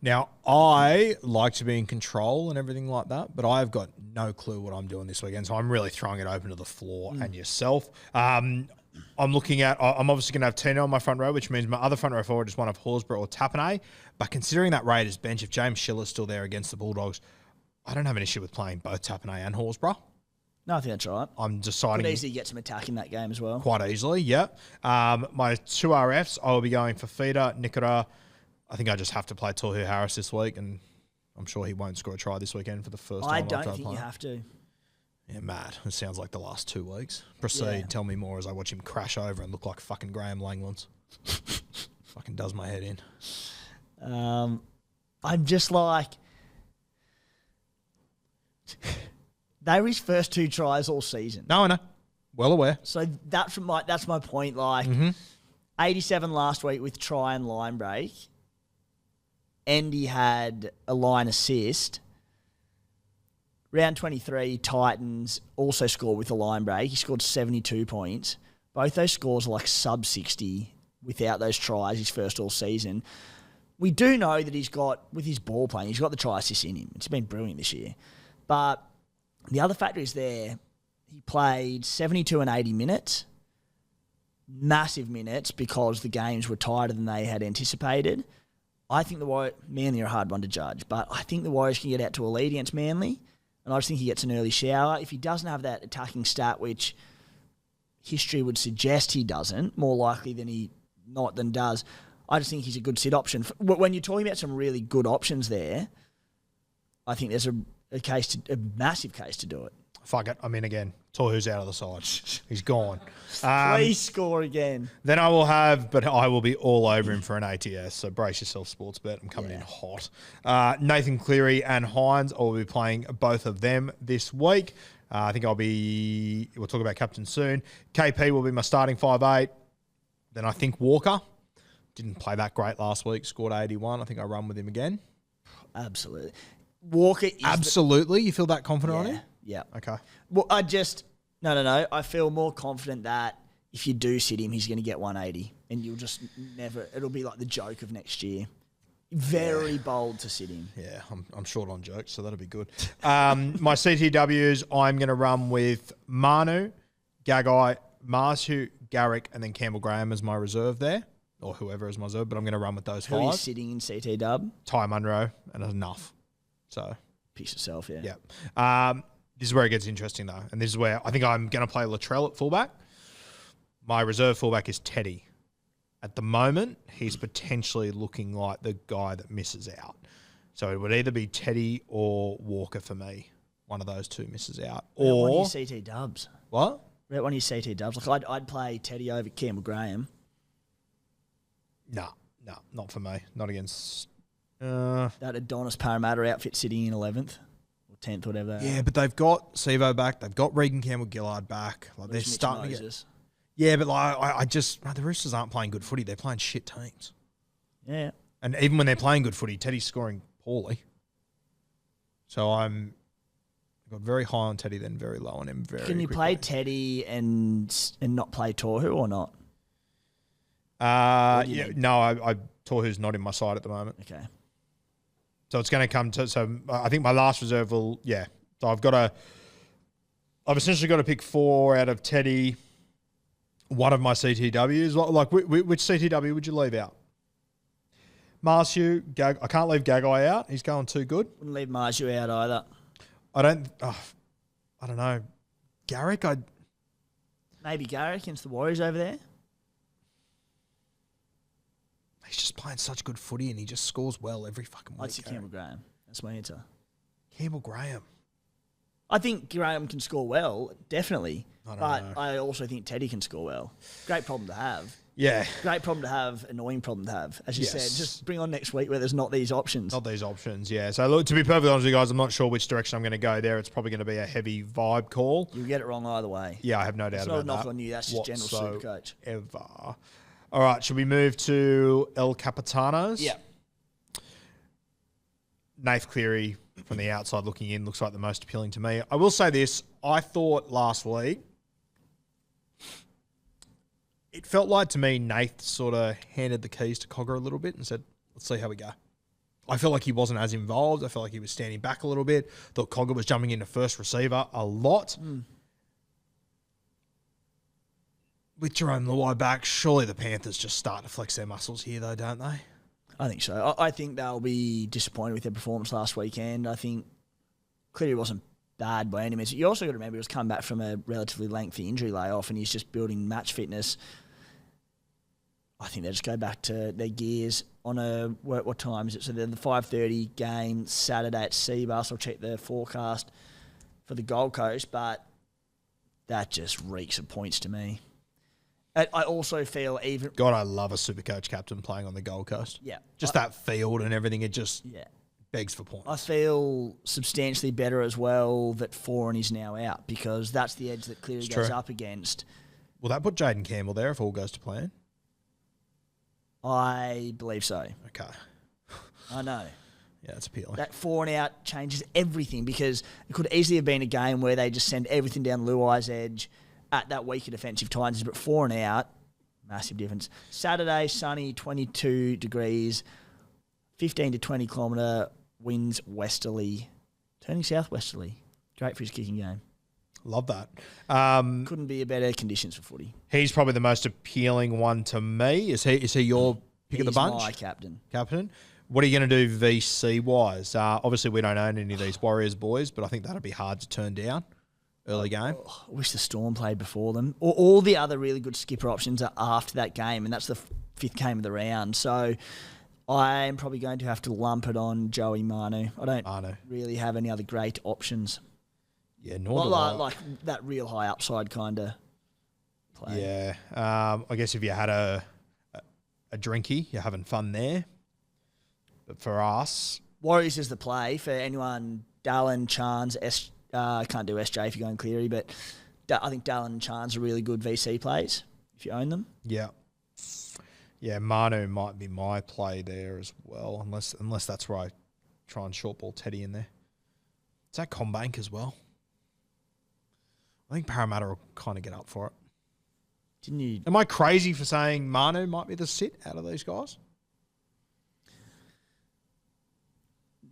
Now, I like to be in control and everything like that, but I've got no clue what I'm doing this weekend, so I'm really throwing it open to the floor and yourself. I'm obviously going to have Tino on my front row, which means my other front row forward is one of Horsburgh or Tapane. But considering that Raiders bench, if James Schiller's still there against the Bulldogs, I don't have an issue with playing both Tapane and Horsburgh. No, I think that's right. I'm deciding. Could easily get some attack in that game as well. Quite easily, yeah. My two RFs, I will be going for Feeder, Nikora. I think I just have to play Tohu Harris this week, and I'm sure he won't score a try this weekend for the first time. I don't think you have to. Yeah, mad. It sounds like the last 2 weeks. Proceed. Yeah. Tell me more as I watch him crash over and look like fucking Graham Langlands. Fucking does my head in. I'm just like... They were his first 2 tries all season. No, I know. Well aware. So that's my point. Like, 87 last week with try and line break. Andy had a line assist. Round 23, Titans also scored with a line break. He scored 72 points. Both those scores are like sub 60 without those tries, his first all season. We do know that he's got, with his ball playing, he's got the try assist in him. It's been brilliant this year. But the other factor is there, he played 72 and 80 minutes. Massive minutes because the games were tighter than they had anticipated. I think the Warriors, Manly are a hard one to judge, but I think the Warriors can get out to a lead against Manly, and I just think he gets an early shower. If he doesn't have that attacking stat, which history would suggest he doesn't, more likely than he not than does, I just think he's a good sit option. When you're talking about some really good options there, I think there's a massive case to do it. Fuck it. I mean, again, Tohu's out of the side. He's gone. Please score again. Then I will be all over him for an ATS. So brace yourself, sports bet. I'm coming in hot. Nathan Cleary and Hines, I will be playing both of them this week. I think we'll talk about captain soon. KP will be my starting 5'8". Then I think Walker didn't play that great last week. Scored 81. I think I run with him again. Absolutely. Walker is... Absolutely? You feel that confident on him? Yeah. Okay. Well, No. I feel more confident that if you do sit him, he's going to get 180. And you'll just never... It'll be like the joke of next year. Very bold to sit him. Yeah, I'm short on jokes, so that'll be good. My CTWs, I'm going to run with Manu, Gagai, Marsu, Garrick, and then Campbell Graham as my reserve there. Or whoever is my reserve, but I'm going to run with those 5. Who is sitting in CT dub? Ty Munro, and enough. So... Piece yourself, yeah. Yeah. This is where it gets interesting, though. And this is where I think I'm going to play Latrell at fullback. My reserve fullback is Teddy. At the moment, he's potentially looking like the guy that misses out. So it would either be Teddy or Walker for me. One of those two misses out. Or what are your CT dubs? What? What about one of your CT dubs? Like I'd play Teddy over Campbell Graham. No, not for me. Not against... That Adonis Parramatta outfit sitting in 11th or 10th, whatever. Yeah, but they've got Sevo back. They've got Regan Campbell-Gillard back. Like they're starting to get... Yeah, but like I just... the Roosters aren't playing good footy. They're playing shit teams. Yeah. And even when they're playing good footy, Teddy's scoring poorly. So I'm... got very high on Teddy, then very low on him. Can you play Teddy and not play Tohu or not? Yeah, no, I Tohu's not in my side at the moment. Okay. So it's going to come to... So I think my last reserve will... Yeah. So I've essentially got to pick 4 out of Teddy, one of my CTWs. Like, which CTW would you leave out? Marsu, I can't leave Gagai out. He's going too good. Wouldn't leave Marsu out either. I don't know. Garrick, maybe Garrick against the Warriors over there. He's just playing such good footy and he just scores well every fucking week. I'd say Campbell Graham. That's my answer. Campbell Graham. I think Graham can score well, definitely. I don't know. I also think Teddy can score well. Great problem to have. Yeah. Great problem to have, annoying problem to have. As you said, just bring on next week where there's not these options. Not these options, yeah. So look, to be perfectly honest with you guys, I'm not sure which direction I'm going to go there. It's probably going to be a heavy vibe call. You'll get it wrong either way. Yeah, I have no doubt about that. It's not a knock on you. That's just general Supercoach. Ever. All right, should we move to El Capitanos? Yeah. Nath Cleary, from the outside looking in, looks like the most appealing to me. I will say this. I thought last week, it felt like to me Nath sort of handed the keys to Cogger a little bit and said, let's see how we go. I felt like he wasn't as involved. I felt like he was standing back a little bit. Thought Cogger was jumping into first receiver a lot. With Jerome Luai back, surely the Panthers just start to flex their muscles here, though, don't they? I think so. I think they'll be disappointed with their performance last weekend. I think Cleary wasn't bad by any means. You also got to remember he was coming back from a relatively lengthy injury layoff and he's just building match fitness. I think they just go back to their gears on what time is it? So they're the 5:30 game Saturday at Seabus. I'll check the forecast for the Gold Coast, but that just reeks of points to me. I also feel even... God, I love a Supercoach captain playing on the Gold Coast. Yeah. Just that field and everything, it just begs for points. I feel substantially better as well that Foran is now out because that's the edge that Cleary goes up against. Will that put Jaden Campbell there if all goes to plan? I believe so. Okay. I know. Yeah, that's appealing. That Foran out changes everything because it could easily have been a game where they just send everything down Luai's edge at that weaker defensive Titans, but Foran out, massive difference. Saturday, sunny, 22 degrees, 15 to 20 kilometre winds westerly, turning southwesterly. Great for his kicking game. Love that. Couldn't be a better conditions for footy. He's probably the most appealing one to me. Is he your pick of the bunch? He's my captain. Captain. What are you going to do VC-wise? Obviously, we don't own any of these Warriors boys, but I think that'll be hard to turn down. Early game. I wish the Storm played before them. All the other really good skipper options are after that game, and that's the 5th game of the round. So I'm probably going to have to lump it on Joey Manu. I don't really have any other great options. Yeah, nor do I. Like that real high upside kind of play. Yeah. I guess if you had a drinky, you're having fun there. But for us... Warriors is the play. For anyone, Dallin, Chance, I can't do SJ if you're going Cleary, but I think Dallin and Chance are really good VC plays if you own them. Yeah. Yeah, Manu might be my play there as well, unless that's where I try and short ball Teddy in there. Is that Combank as well? I think Parramatta will kind of get up for it. Didn't you? Am I crazy for saying Manu might be the sit out of these guys?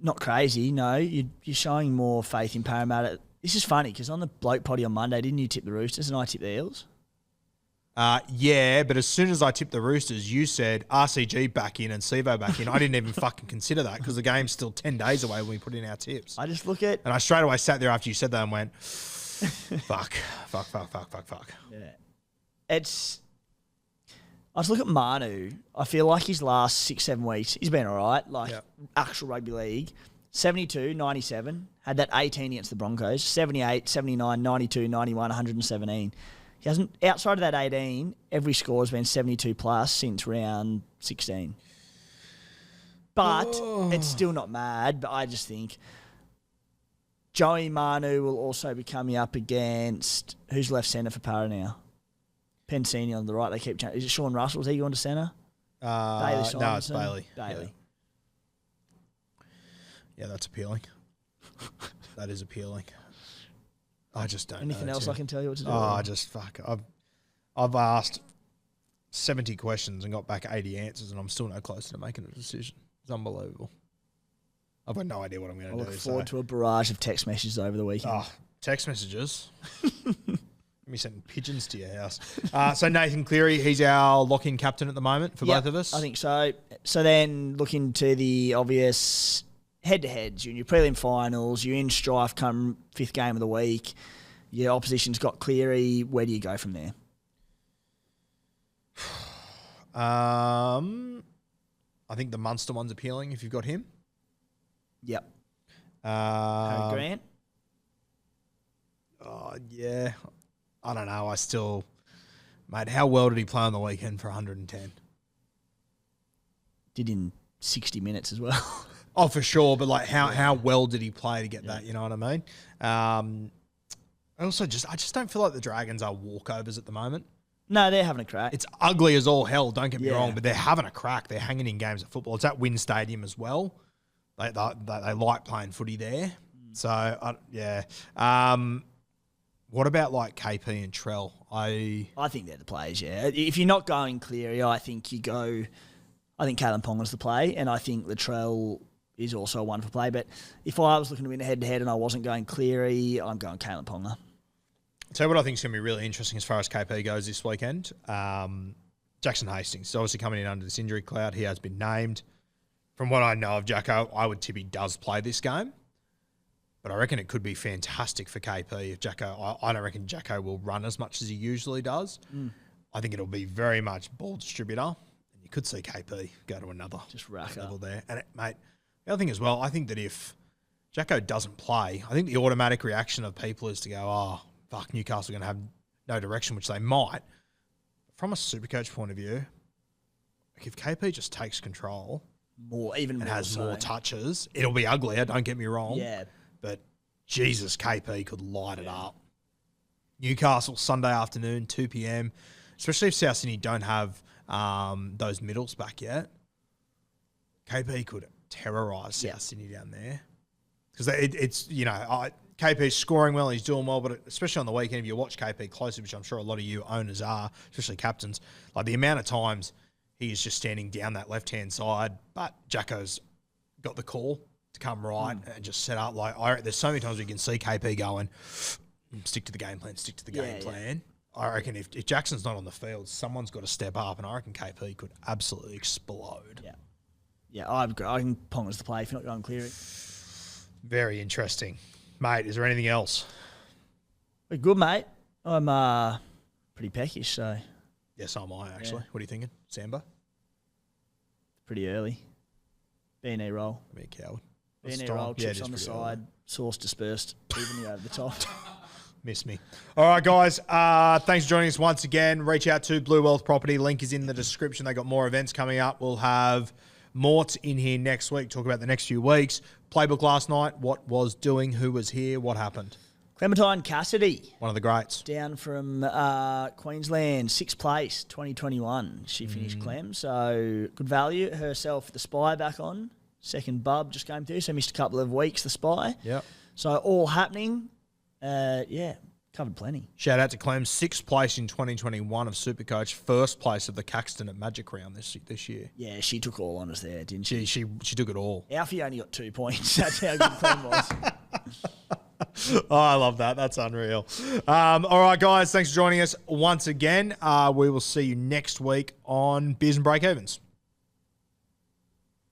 Not crazy, no. You're showing more faith in Parramatta. This is funny because on the bloke potty on Monday, didn't you tip the Roosters and I tipped the Eels? Yeah, but as soon as I tipped the Roosters, you said RCG back in and Sevo back in. I didn't even fucking consider that because the game's still 10 days away when we put in our tips. I just look at... And I straight away sat there after you said that and went, fuck. Yeah. I just look at Manu. I feel like his last 6-7 weeks, he's been all right. Actual rugby league, 72, 97. Had that 18 against the Broncos. 78, 79, 92, 91, 117. He hasn't, outside of that 18, every score has been 72 plus since round 16. But it's still not mad. But I just think Joey Manu will also be coming up against, who's left centre for Para now? Pensini on the right. They keep changing. Is it Sean Russell? Is he going to centre? No, it's Bailey. Bailey. Yeah, that's appealing. That is appealing. I just don't Anything know. else I can tell you what to do? I just fuck. I've asked 70 questions and got back 80 answers, and I'm still no closer to making a decision. It's unbelievable. I've got no idea what I'm going to do. I look forward to a barrage of text messages over the weekend. Oh, text messages. Me sending pigeons to your house. So Nathan Cleary, he's our lock-in captain at the moment for both of us. I think so. So then looking to the obvious head-to-heads, you're in your prelim finals, you're in strife come 5th game of the week, your opposition's got Cleary. Where do you go from there? I think the Munster one's appealing if you've got him. Yep. Harry Grant? Oh, yeah. I don't know. Mate, how well did he play on the weekend for 110? Did in 60 minutes as well. Oh, for sure. But like, how well did he play to get that? You know what I mean? I just don't feel like the Dragons are walkovers at the moment. No, they're having a crack. It's ugly as all hell, don't get me wrong, but they're having a crack. They're hanging in games of football. It's at Wynn Stadium as well. They like playing footy there. So, yeah. What about like KP and Trell? I think they're the players, yeah. If you're not going Cleary, I think Kalen Ponga's the play, and I think Latrell is also a wonderful play. But if I was looking to win a head-to-head and I wasn't going Cleary, I'm going Kalen Ponga. I'll tell you what I think is going to be really interesting as far as KP goes this weekend. Jackson Hastings is obviously coming in under this injury cloud. He has been named. From what I know of Jacko, I would tip he does play this game. But I reckon it could be fantastic for KP if Jacko... I don't reckon Jacko will run as much as he usually does. I think it'll be very much ball distributor. And you could see KP go to another just rack level up there. And, mate, the other thing as well, I think that if Jacko doesn't play, I think the automatic reaction of people is to go, fuck, Newcastle are going to have no direction, which they might. From a SuperCoach point of view, like if KP just takes control and has more touches, it'll be uglier, don't get me wrong. Yeah. But Jesus, KP could light it up. Newcastle, Sunday afternoon, 2 p.m, especially if South Sydney don't have those middles back yet. KP could terrorise South Sydney down there. Because it's, KP's scoring well, he's doing well, but especially on the weekend, if you watch KP closely, which I'm sure a lot of you owners are, especially captains, like the amount of times he is just standing down that left-hand side, but Jacko's got the call to come right and just set up. There's so many times we can see KP going, stick to the game plan, stick to the game plan. I reckon if Jackson's not on the field, someone's got to step up, and I reckon KP could absolutely explode. Yeah, I agree. I think Ponga's the play if you're not going Cleary. Very interesting. Mate, is there anything else? We're good, mate. I'm pretty peckish, so... Yeah, so am I, actually. Yeah. What are you thinking? Samba? Pretty early. B&E roll. Be a coward. B&E roll, chips on the side, sauce dispersed, evenly over the top. Miss me. All right, guys. Thanks for joining us once again. Reach out to Blue Wealth Property. Link is in the description. They got more events coming up. We'll have Mort in here next week. Talk about the next few weeks. Playbook last night. What was doing? Who was here? What happened? Clementine Cassidy. One of the greats. Down from Queensland, 6th place, 2021. She finished Clem, so good value. Herself, the Spy back on. Second bub just came through, so missed a couple of weeks, the Spy. Yep. So all happening. Covered plenty. Shout out to Clem, 6th place in 2021 of SuperCoach, 1st place of the Caxton at Magic Round this year. Yeah, she took all on us there, didn't she? She took it all. Alfie only got 2 points. That's how good Clem was. Oh, I love that. That's unreal. All right, guys. Thanks for joining us once again. We will see you next week on Beers and Breakevens.